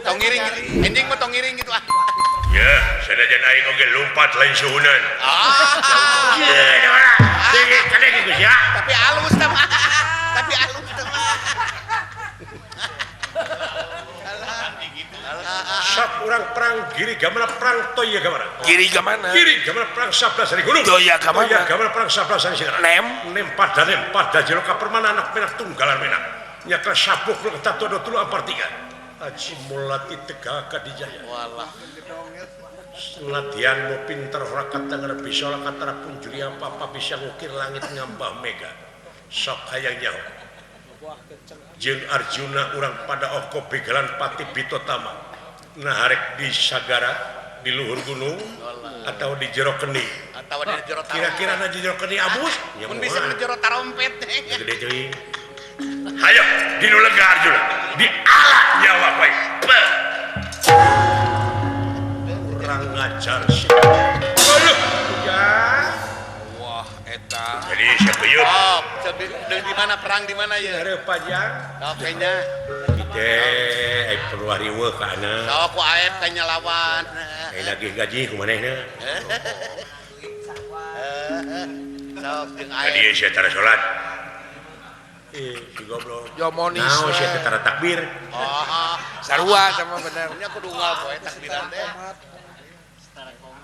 tong ngiring gitu. Ending mah tong ngiring gitu ah. ya sanajan aing oge lumpat lain suhunan ya dewala kadek geus ya Tapi halus teh mah. Tapi halus teh mah. sok urang perang giri gamana perang toya gamana kiri ke mana giri gamana perang 11 dari gunung Toya gamana? Toya gamana perang 11 dari singara Nem? pada jero ka permana anak penak tunggalan menak nya ka sabuk lu tatu do tulu ampar 3 aji mulati tegal ka dijaya Walah. Latihan mau pinter rakat dengan bisa katara pun juri apa bisa ngukir langit ngambah mega sok hayang nyaho jeung Arjuna urang pada oko begalan pati Bitotama nah harek di Sagara di luhur gunung atau di jero keni Atawa di jero tarompet. kira-kira na di jero keni abus ya Mun bisa di jero tarompet teh. gede cuy hayo di nu lega Arjuna di ala nyawa bae kurang ngajar sih aduh ya wah eta jadi siapa yuk Oh, di mana perang di mana ya? ada pajang Kayaknya. teh perlu hari weh kana Tahu aku aep kayaknya lawan. lagi gaji kumanehna Sok jeung tadi aep. sia tara salat si goblok yo monis naon sia teh tara takbir Oh, sarua sama bener nya kudu unggal poe takbiran teh.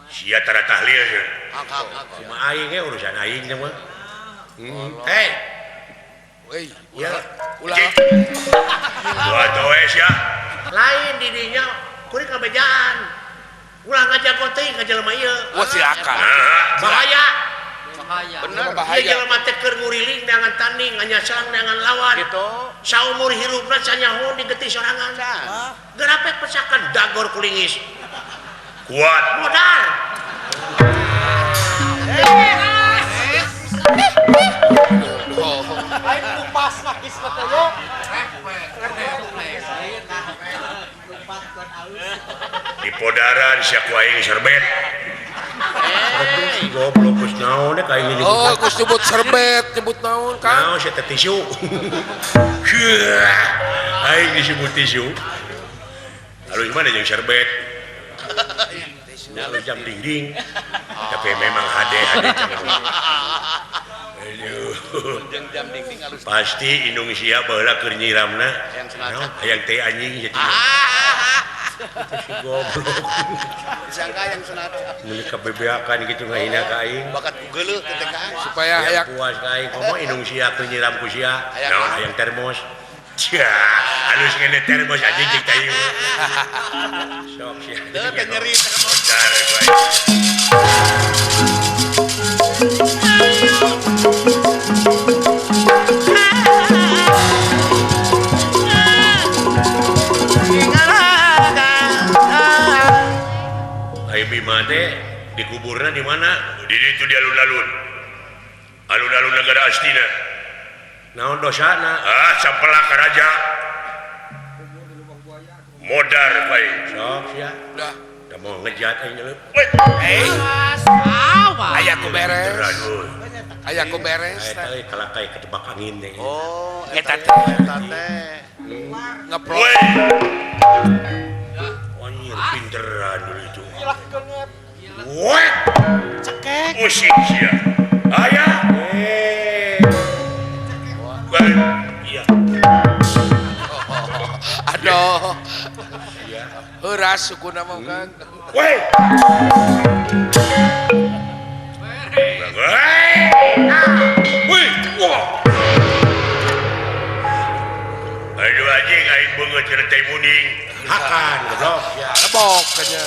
sia tara tahlil sia Angkat. cuma aing ge urusan aing teh mah hei wei ya ulah dua toes ya lain di dinya kuring kabejaan ulah ngajago teuing ka jelema ieu wah silakan bahaya bahaya Bener. ieu bahaya jelema teh keur nguriling dengan tanding nganyasang dengan lawan Gitu. saumur hirupna sanyaho digetih sorangan gerapek pesakan dagor kulingis kuat modal aing kupas nakis teh yo di podaran sia ku aing serbet goblok geus naon deh kayak gini oh gus nyebut serbet nyebut naon kan naon sia teh tisu aing disebut tisu lalu gimana jeung serbet lalu jam dinding tapi memang HD aduh Jeung jam dinding halus. pasti Indonesia baheula keur nyiramna Yang sengaja. hayang teh anjing jadi Si goblok. Disangka yang senat. Muli kebebeakan gitu ngahina ka aing. Bakat geuleuh teh ka. supaya Yang ayak puas ka aing komo inung sia teu nyiram ku sia. Hayang Naon naon? hayang termos. Cia, halus kene termos aja cik tayu. Sok sia. Teu teh nyeri teh ka Modar bae. Ai Bima teh dikuburna di mana? Di ditu di alun-alun. Alun-alun negara Astina. Naon dosana? Ah, sampelak ka raja. Modar bae. Sok sia. udah Da mau ngejat aing nyeleup. ayakku beres Aduh. ayakku beres Eta euy kalakai ketebak angin teh. Oh, Eta eta teh. ngeprot Woi. Anjir pinteran dulu itu. Woi. Cekek. Musik sia. Aya. Woi. Iya. aduh Iya. heuras suku nama kan Woi. Woi. Wah. Aduh anjing aing beungeut cenah teh muning. Hakan goblok ya. lebok kanya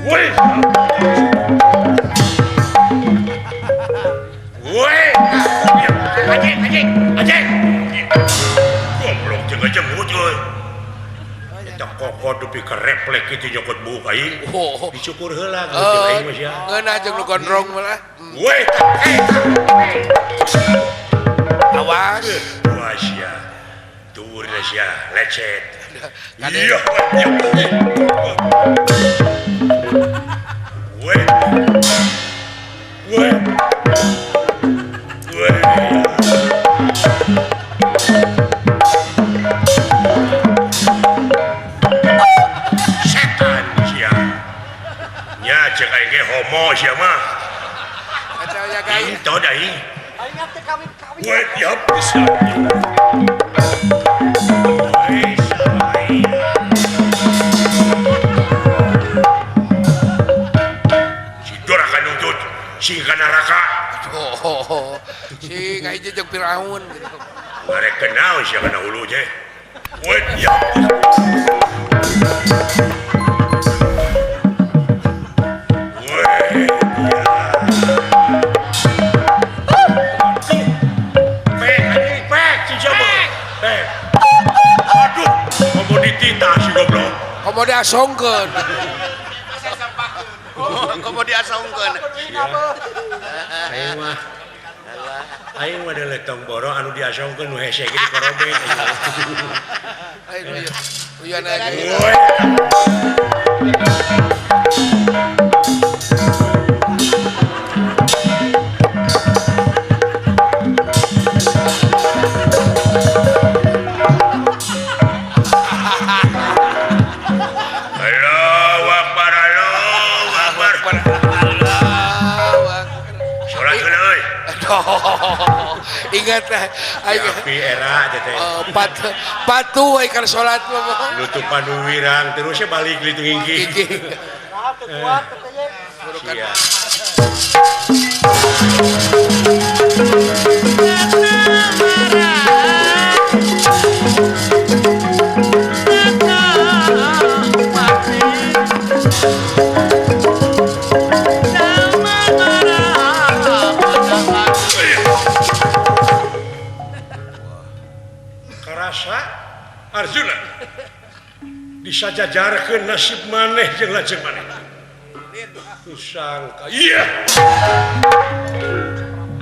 Woi. Woi. Anjing. Goblok jeung jemut euy. Eta kokot dupi ka refleks kitu nyokot buuk aing. oh Dicukur heula gitu aing mah sia. ngeunah jeung nu gondrong malah Woi. awas Wah sia. Turna sia lecet. Kade. Iya. Woi. Woi. Woi. Setan sia. Nya cek aing ge homo sia mah. ada ya guys Itu dah aing. Aing teh kawin. Woi, ya bisa. Woi, saya. Si Dora kan nuntut si neraka. oh si ngahiji jeung Firaun gitu Mereka kenal sih kana hulu teh. Woi, ya. Woi, ya. Pek, si siapa? Pek. Aduh, komoditi tas si goblok. komo diasongkeun Komo diasongkeun. Aing mah ada letong boro anu diasongkeun nu hese ge dikorobek. ayo uyan lagi Woi. Allahu Akbar, Allahu Akbar. Salat heula euy. aduh ingat lah ayo Api era teh. patu we kana salat mah Nutupan nu wirang terus balik litung hinggi. gigi Nah, teu kuat teh ye. Sia. Karasa Arjuna disajajarkeun nasib maneh jeung lajeng maneh. Kusangka iya.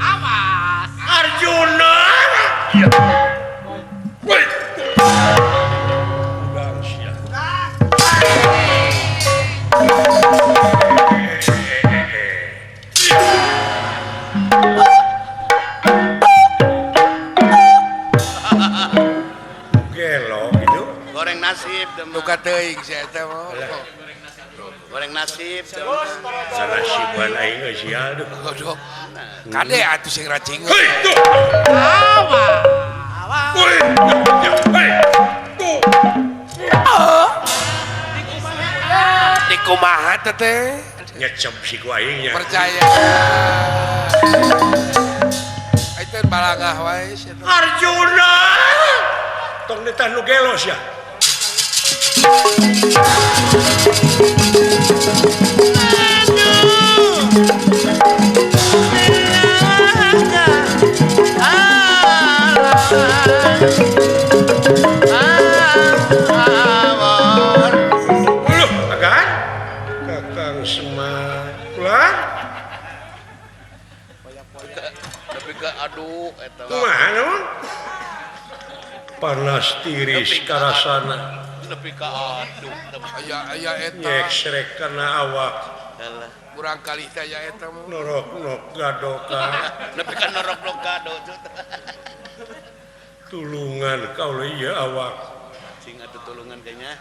Awas Arjuna. Iya. Woi. Udang sia. boga teuing si eta mah. Goreng nasib. Sanasiban aing geus sia aduh. Godok. Kade atuh sing racing. Hei tuh. Woi, ya, hei. Tuh. Di kumaha teh teh? Nyecep si ku aing nya. Percaya. Itu balangah wae sia. Arjuna. Tong ditah nu gelos ya. Uluh, agan? Kakang Semar. Pulang? Tapi ke aduh eta. Kumaha naon? Panas tiris karasana. Tapi ke aduh. Aya eta. Nyeksrek kana awak. Kurang kali teh aya eta mah. Norok-nok gadoka. Tapi kan norok-norok gado. Tulungan kau ieu awak. Sing atuh tulungan kayaknya.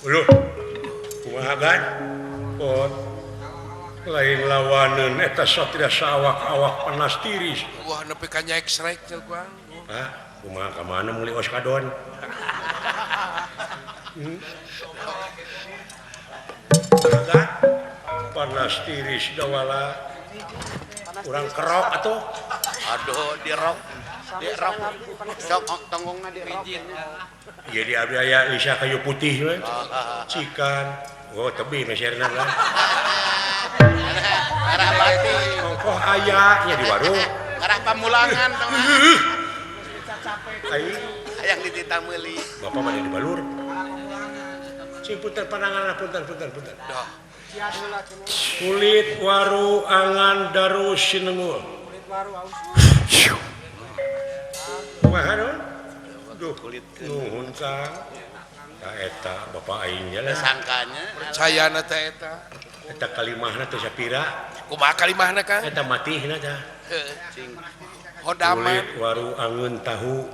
Uluh. Kumaha gan? Pot. Lain lawaneun eta satria sawak-awak panas tiris. Wah nepi ka nyeksrek teh gua. Hah? Kumaha ka mana meuli oskadon? Agak panas tiris dawala. Kurang kerok atuh. Aduh, dirok. Dirok. Tonggongna dirok. Jadi abdi aya lisa kayu putih we. Cikan. Oh, tebih meserna kan. Arah bati. Ongkoh aya nya di warung. Arah pamulangan tong. Ai, Hayang dititah meuli. bapak mah di balur. Cing punten pananganna punten. Dah. Kulit waru angan daru sinengul. Kumaha non? Duh, nuhun Kang. Ka eta bapak aing nya lah. Sangkanya. Percayana teh eta. Eta kalimahna teh sapira? Kumaha kalimahna Kang? Eta matihna tah. Heuh. Cing. Hodaman. Kulit waru angeun tahu.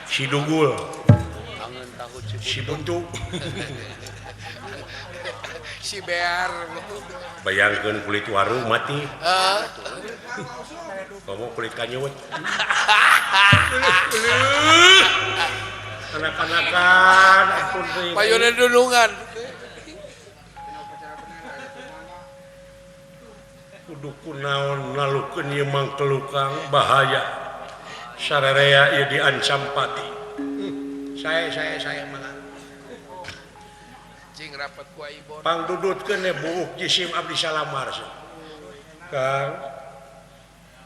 Si dugul, Angeun tahu si buntu. Si bear. Bayangkeun kulit waru mati. Heeh. Kamu kulit kanyut. Anak-anakan ampun deui. Payuna dulungan. Kudu kunaon nalukeun ieu mangkelukang bahaya. Sararea ieu diancam pati. Saya mah. Cing rapat ku Aibon. Pangdudutkeun ya buuk jisim abdi salamar. Kang.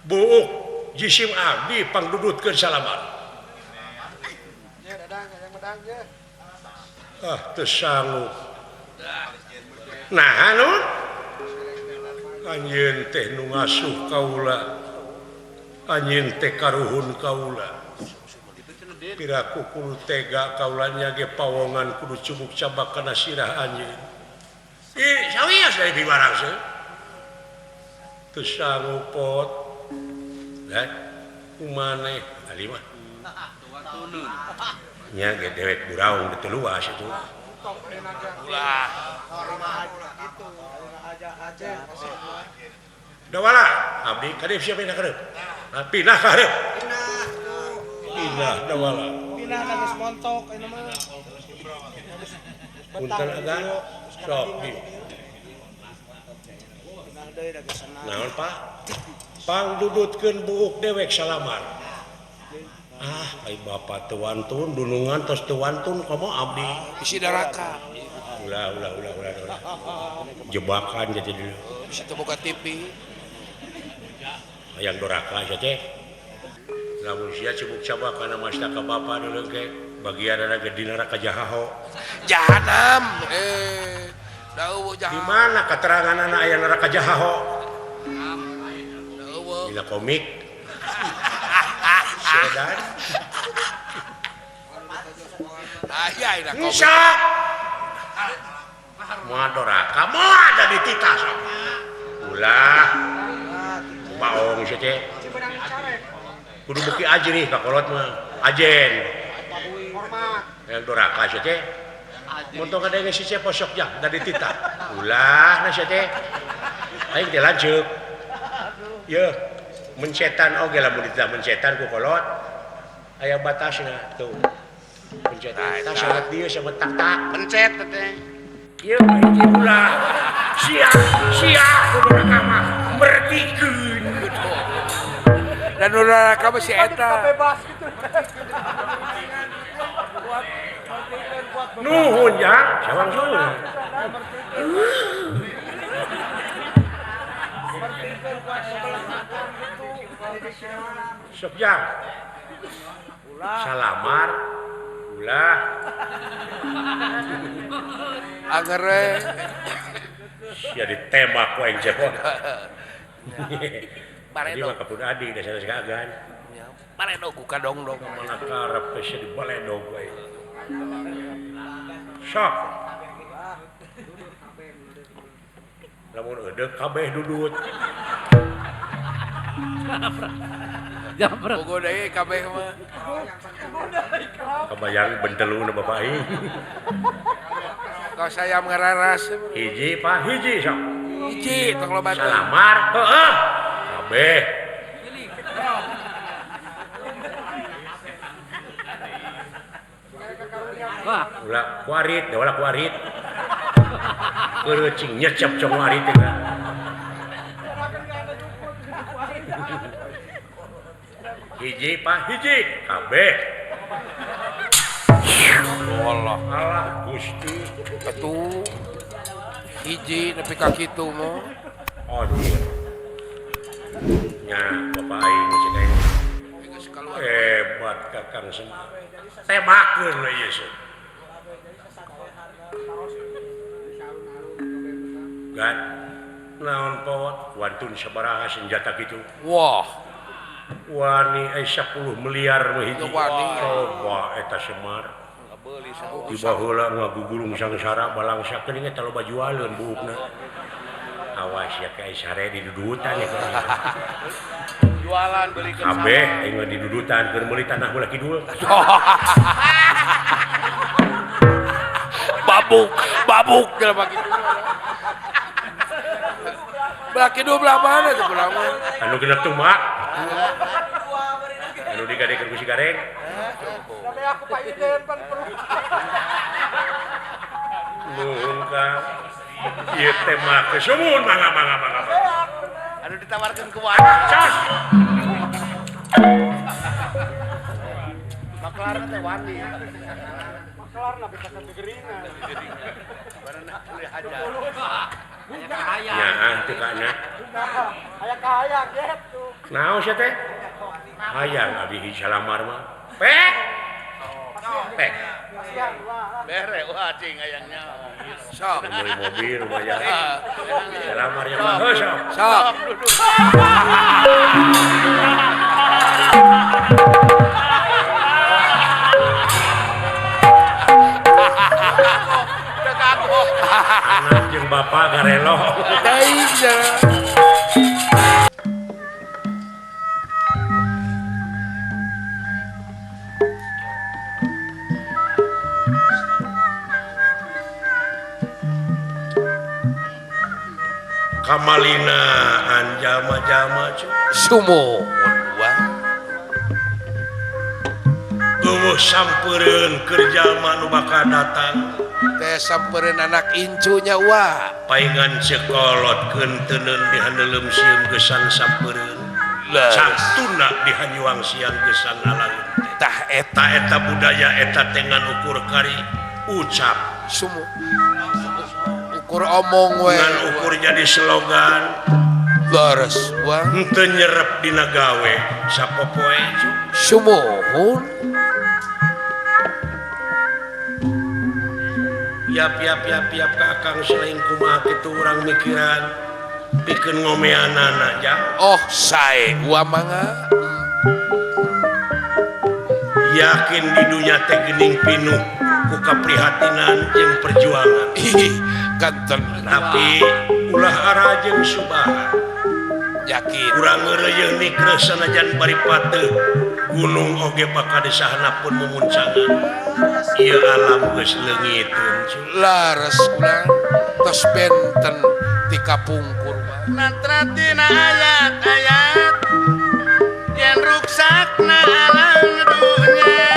Buuk jisim abdi pangdudutkeun salamar. Ah, teu sanggup. Nah, anu anjeun teh nu ngasuh kaula. Anjeun teh karuhun kaula. Piraku kudu tega kaula nyage pawongan kudu cubuk cabak kana sirah anjeun. Ih, sawias dari bibarang seuh. Teu sanggup pot. Dah, kumaneh ali mah. Nya ge dewek buraung teu luas itu. Ulah. Dawala, abdi kadeu siapa yang karep? Pindah ka hareup. Pindah dawala. Pindah ka geus montok ini mah. Punten agan sok di. Pindah deui da geus senang. Naon Pak? Pangdudutkeun buuk dewek salamar. Ah, ai bapak teu wantun dunungan tos teu wantun komo abdi. Isi daraka. Ulah. Jebakan jadi dulu. Isi teu boga TV. Hayang doraka saja teh. Lamun sia cubuk cabak kana masta ka bapa dulu ge bagianna ge di neraka jahaho. Jahanam. Da eueuh Di jahanam. mana keteranganna aya neraka jahaho? Da eueuh. Dina komik. Sedan. Aya ina komik. Bisa. Moal doraka, moal ada di titas. Ulah. Paong sia teh. Kudu beuki ajri ka kolot mah. Ajen. Hormat. Yang doraka sia teh. montong ada yang si posok yang dari tita ulah nasi teh aing teh lanjut ya mencetan oge lah mun ditah mencetan ku kolot aya batasna tuh mencetan tah syarat dia sama tak pencet teh ieu hiji ulah sia kudu raka merdikeun dan ulah ka si eta Bebas gitu. nuhun ya sawang suhun sok jang salamar ulah angere sia ditembak ku aing cepot bare Jadi mah kapun adi dasar sekagan bare ku kadong-dong mana karep geus di baledog we sok lamun eudeuh kabeh dudut bogo deui kabeh mah kabayang benteluna bapak aing kau sayam ngararas hiji pak hiji sok hiji tong loba salamar heeh kabeh ulah kuarit da ulah kuarit keureung nyecep cong warit teh hiji pak hiji kabeh Allah Allah Gusti atuh hiji nepi ka kitu mah aduh nya bapak aing geus kae geus kaluar hebat kakang semua tembakeun we ieu seuh gan naon pot wantun sabaraha senjata kitu wah wani 10 miliar mah hiji wani. coba eta Semar tiba heula ngagugulung sangsara balangsakeun ge taloba jualeun buukna awas ya kae sare di dudutan ya jualan beli kabeh aing mah di dudutan keur meuli tanah belah kidul babuk dalam bagi belah kidul belah mana tuh belah mana anu genep tumak anu digadekeun ku si gareng Tapi aku Pak Iden pan perlu. nuhun kang ieu teh mah kesumun mangga anu ditawarkan ke wadah cas maklarna teh wani Kelarna bisa kegeringan. barana beli hajar nya teu kana Aya kaya gitu. naon sia teh hayang abdi hiji salamar mah pek Kasihan lah. bere wah cing ayangnya sok beli mobil lumayan salamar yang mah sok sok anak jeung bapak garelo deui kamalina anjama-jama sumo wah eueuh sampeureun kerja nu bakal datang teh sampereun anak incunya wah paingan cekolotkeun teuneun di handeuleum sieum gesan sampeureun satuna di hanyuang siang gesan alaeun tah eta budaya eta teh ngan ukur kari ucap sumo ukur omong we ngan ukur jadi slogan leres wah henteu nyerep dina gawe sapopoe sumuhun yap kakang selain kumaha kitu urang mikiran pikeun ngomeanana ja oh sae wa mangga yakin di dunia teh geuning pinuh ku kaprihatinan jeung perjuangan ih kanten tapi ulah ara jeung subahan yakin urang ngeureuyeuh nikreus sanajan bari pateuh gunung oge bakal desahna pun memuncangan ieu alam geus leungiteun laras ulang tos benten ti kapungkur Natratina ayat-ayat yang ruksakna alam dunya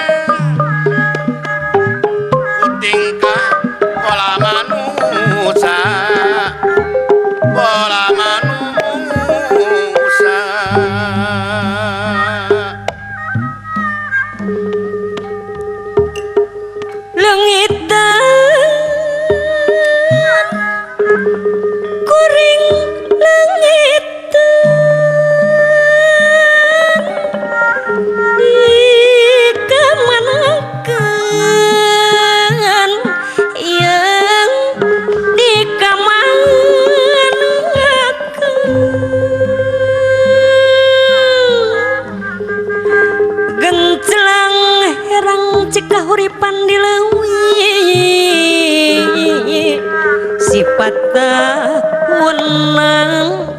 utingkah pola manusia pola manusia Lengitan kuring lengitan dikemanakan yang dikemanakan gencelang herang cekah huripan dilewi sifat wenang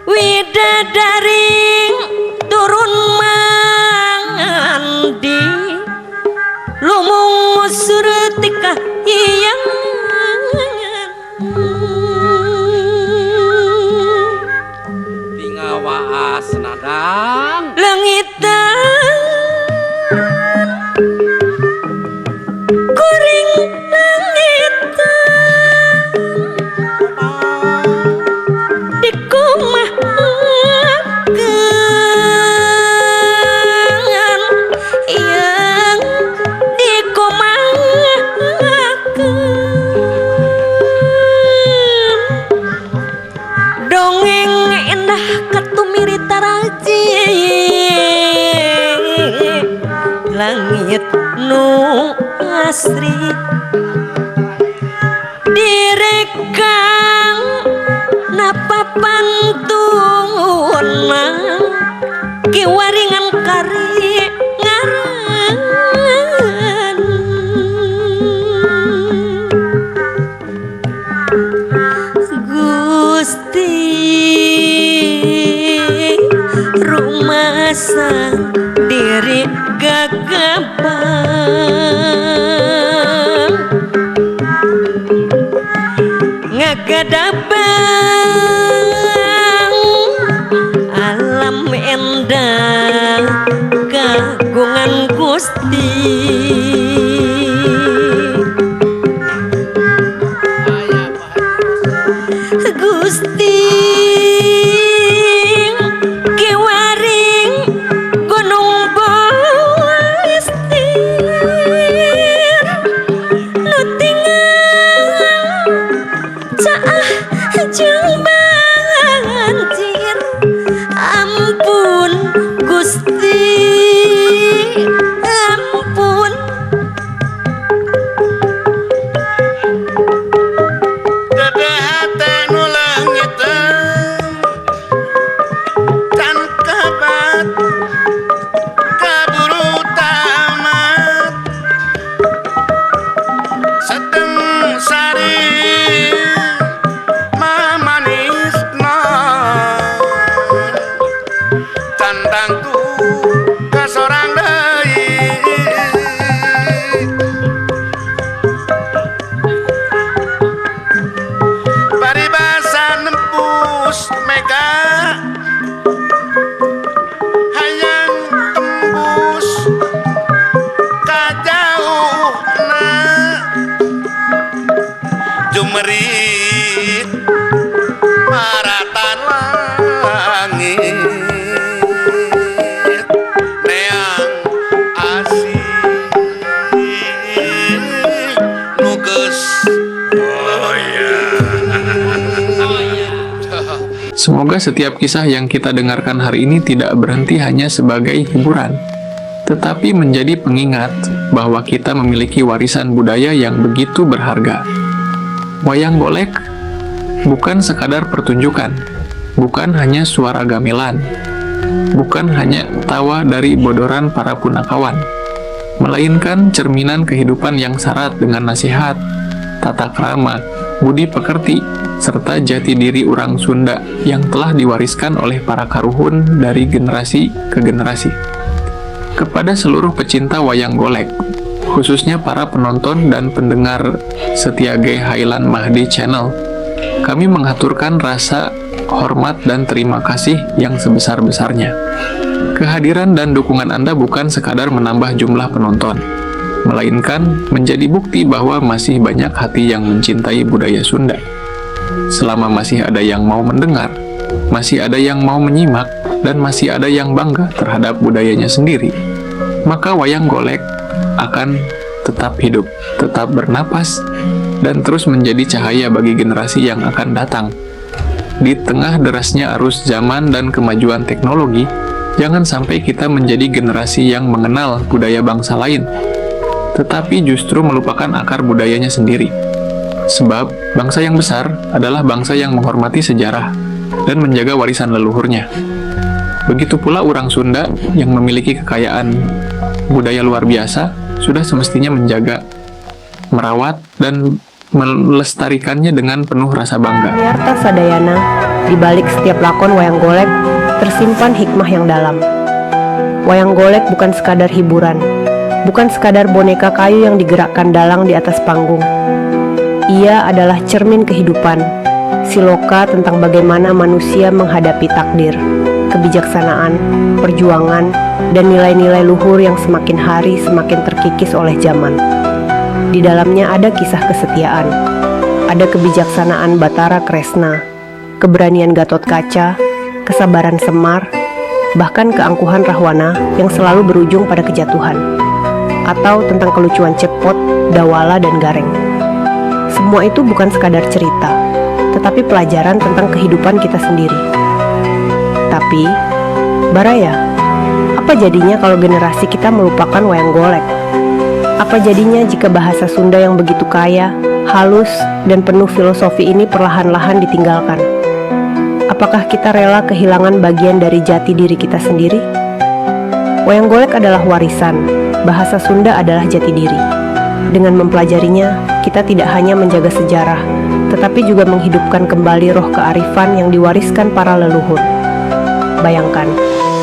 widadaring turun mandi lumung suretika iyang Tingawaas nadang langitan kuring langitan dikumahakan yang dikumahakan dongeng indah katumiri taraji langit nu asri direkang napa pantuna kiwaringan kari ngaran Gusti rumasa diri gagabang ngagadabang alam endah kagungan Gusti Gusti kiwaring gunung Boistir nu tinggal caah jeung banjir ampun Gusti ampun dedehate nu leungiteun can kabat kaburu tamat sedeng sari mamanisna candang tu kasorang deui paribasa nembus mega hayang tembus kajauhna jumerit maratan langit neang asih nuges oh ya Semoga setiap kisah yang kita dengarkan hari ini tidak berhenti hanya sebagai hiburan, tetapi menjadi pengingat bahwa kita memiliki warisan budaya yang begitu berharga. Wayang golek bukan sekadar pertunjukan, bukan hanya suara gamelan, bukan hanya tawa dari bodoran para punakawan, melainkan cerminan kehidupan yang syarat dengan nasihat, tata krama, budi pekerti, serta jati diri orang Sunda yang telah diwariskan oleh para karuhun dari generasi ke generasi. Kepada seluruh pecinta wayang golek, khususnya para penonton dan pendengar setia Ge Hailan Mahdi Channel, kami mengaturkan rasa hormat dan terima kasih yang sebesar-besarnya. Kehadiran dan dukungan Anda bukan sekadar menambah jumlah penonton, melainkan menjadi bukti bahwa masih banyak hati yang mencintai budaya Sunda. Selama masih ada yang mau mendengar, masih ada yang mau menyimak, dan masih ada yang bangga terhadap budayanya sendiri, maka wayang golek akan tetap hidup, tetap bernapas, dan terus menjadi cahaya bagi generasi yang akan datang. Di tengah derasnya arus zaman dan kemajuan teknologi, jangan sampai kita menjadi generasi yang mengenal budaya bangsa lain, tetapi justru melupakan akar budayanya sendiri. Sebab bangsa yang besar adalah bangsa yang menghormati sejarah dan menjaga warisan leluhurnya. Begitu pula orang Sunda yang memiliki kekayaan budaya luar biasa sudah semestinya menjaga, merawat, dan melestarikannya dengan penuh rasa bangga. Pamiarta sadayana, di balik setiap lakon wayang golek tersimpan hikmah yang dalam. Wayang golek bukan sekadar hiburan, bukan sekadar boneka kayu yang digerakkan dalang di atas panggung. Ia adalah cermin kehidupan, siloka tentang bagaimana manusia menghadapi takdir, kebijaksanaan, perjuangan, dan nilai-nilai luhur yang semakin hari semakin terkikis oleh zaman. Di dalamnya ada kisah kesetiaan, ada kebijaksanaan Batara Kresna, keberanian Gatot Kaca, kesabaran Semar, bahkan keangkuhan Rahwana yang selalu berujung pada kejatuhan, atau tentang kelucuan Cepot, Dawala, dan Gareng. Semua itu bukan sekadar cerita, tetapi pelajaran tentang kehidupan kita sendiri. Tapi, Baraya, apa jadinya kalau generasi kita melupakan wayang golek? Apa jadinya jika bahasa Sunda yang begitu kaya, halus, dan penuh filosofi ini perlahan-lahan ditinggalkan? Apakah kita rela kehilangan bagian dari jati diri kita sendiri? Wayang golek adalah warisan, bahasa Sunda adalah jati diri. Dengan mempelajarinya, kita tidak hanya menjaga sejarah, tetapi juga menghidupkan kembali roh kearifan yang diwariskan para leluhur. Bayangkan,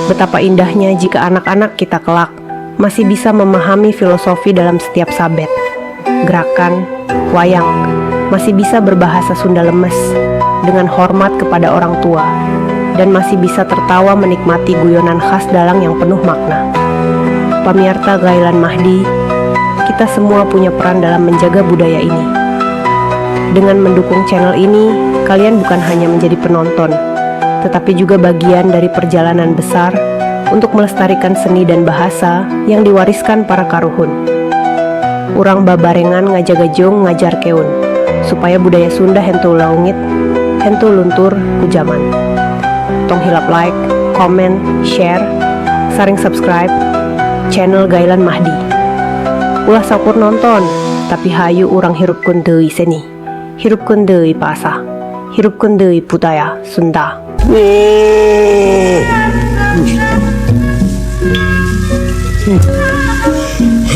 betapa indahnya jika anak-anak kita kelak masih bisa memahami filosofi dalam setiap sabet, gerakan, wayang, masih bisa berbahasa Sunda lemes, dengan hormat kepada orang tua, dan masih bisa tertawa menikmati guyonan khas dalang yang penuh makna. Pamiarta Gailan Mahdi, kita semua punya peran dalam menjaga budaya ini. Dengan mendukung channel ini, kalian bukan hanya menjadi penonton, tetapi juga bagian dari perjalanan besar untuk melestarikan seni dan bahasa yang diwariskan para karuhun. Urang babarengan ngajagajong ngajar keun, supaya budaya Sunda hentu laungit, hentu luntur ku jaman. Tong hilap like, komen, share, saring subscribe channel Gailan Mahdi. Ulah sakur nonton, tapi hayu urang hirupkeun deui seni, hirupkeun deui pasah, hirupkeun deui budaya Sunda.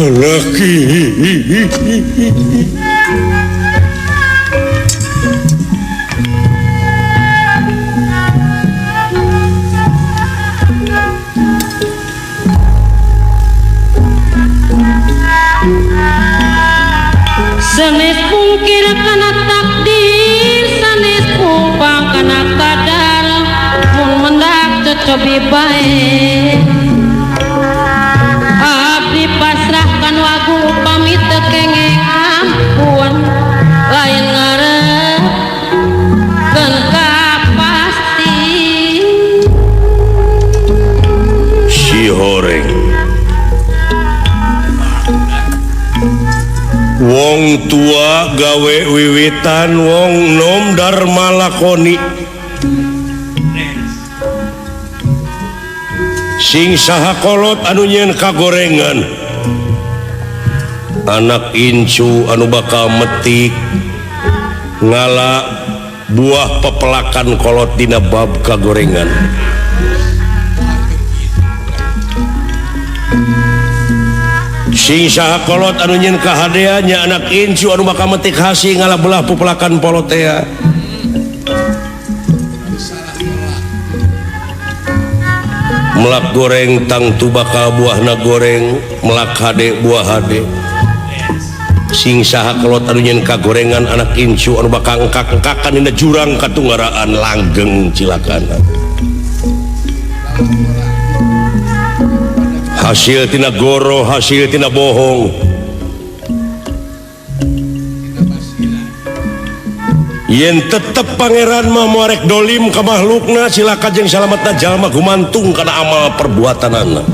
Laki. Sanes mungkin kana takdir, sanes upang kana kadar, mun mendak cocobi bae. Abdi pasrahkan wagu upami teu kengeng ampun, lain ngarep keun ka pasti. Si horeng wong tua gawe wiwitan wong nom dharma lakoni sing saha kolot anu nyeun kagorengan anak incu anu bakal metik ngala buah pepelakan kolot dina bab kagorengan. sing saha kolot anu nyeun kahadeannya anak incu anu bakal metik hasi ngalah belah pupelakan polotea melak goreng tang tu bakal buahna goreng melak hade buah hade sing saha kolot anu nyeun kagorengan anak incu anu bakal engkak-engkakan dina jurang katunggaraan langgeng cilakana hasil tina goro hasil tina bohong yen tetep pangeran mah muarek dolim ka makhlukna silakan jeung salametna jalma gumantung kana amal perbuatanana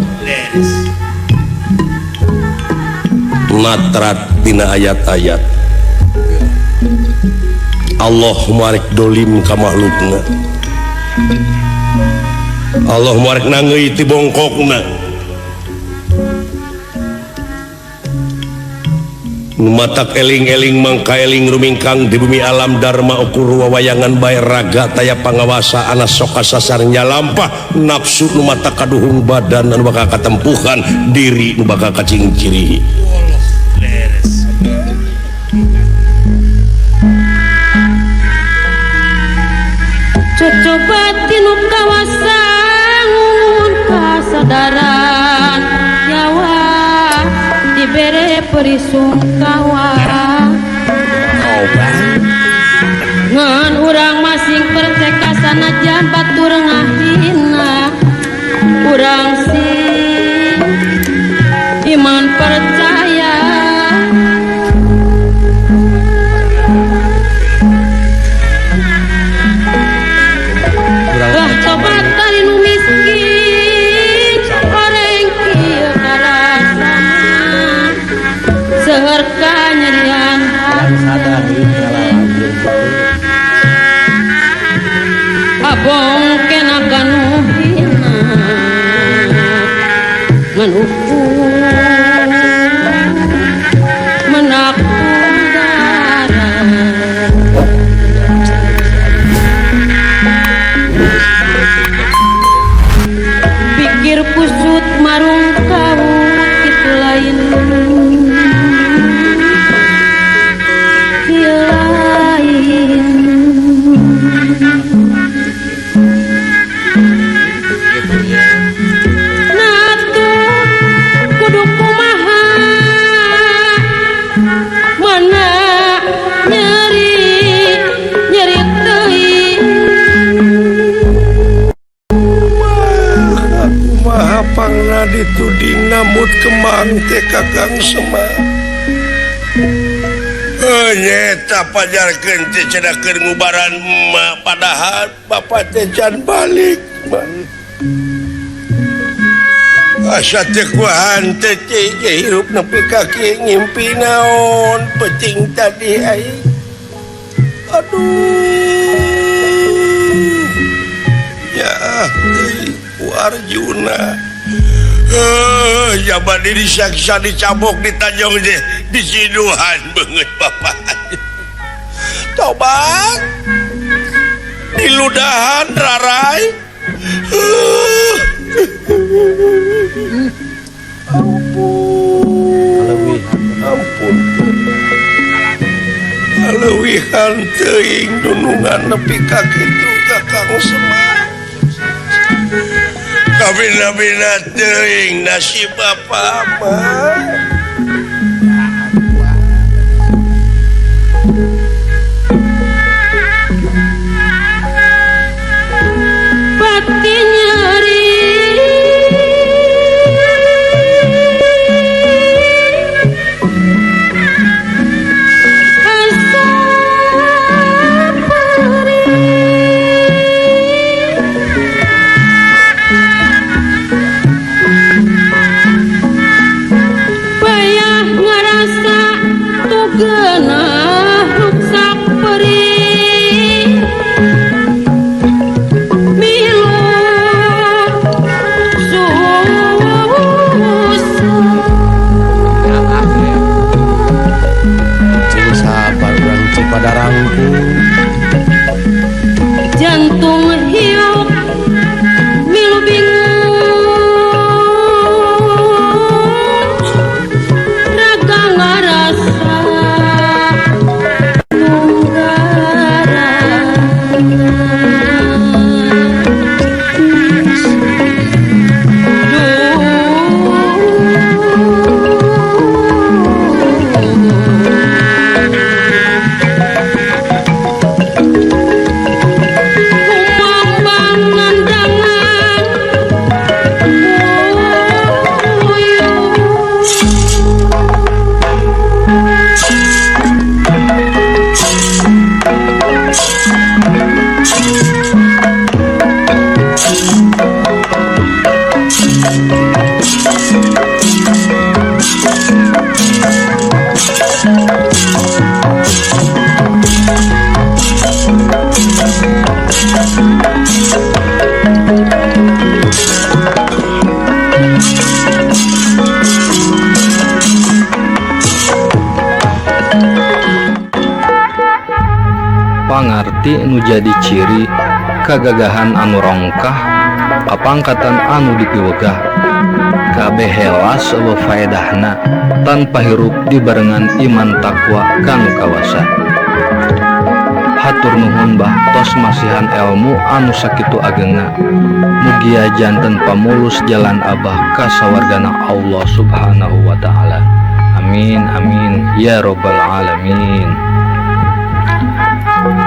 natrat tina ayat-ayat Allah muarek dolim ka makhlukna Allah muarek nangeui ti bongkokna matak eling-eling mangka eling rumingkang di bumi alam dharma ukur wawayangan bae raga taya pangawasa anas sok kasasarnya lampah nafsu nu mata kaduhung badan anu bakal katempuhan diri nu bakal kacing ciri cocoba tinu kawasan kasadaran nyawa dibere perisungkawa ngan urang masing perteka sanajan batur ngahina urang sing iman percaya lah tobat dari nu miskin orang kieu karasana seher kanyerian abong kena ganuhina nganuku menakudara pikir kusut marung kau itu lain pangna dituding namut kemang teh kakang semar nyeta pajarkeun teh cedakeun ngubaran emak padahal bapak teh can balik asa teh kuahan teh hirup nepi ka kieu ngimpi naon penting tadi ai aduh ya Arjuna jaman disiksa dicabok ditanjong di siduhan banget bapak tobat diludahan rarai ampun alewihan teuing dunungan nepi ka kitu kakang semar kabina-bina teuing nasib bapak mah pati nyeri asa perih pangarti nu jadi ciri kagagahan anu rongkah kapangkatan anu dipiwegah kabeh helas eueuh faedahna tanpa hirup dibarengan iman takwa kanu kawasa. Hatur nuhun Mbah tos masihan ilmu anu sakitu agengna mugi janten pamulus jalan Abah ka sawargana Allah Subhanahu wa taala. Amin amin ya robbal alamin.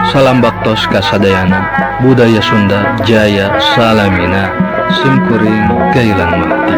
Salam baktos kasadayana budaya Sunda jaya salamina simkuring kailan mahdi.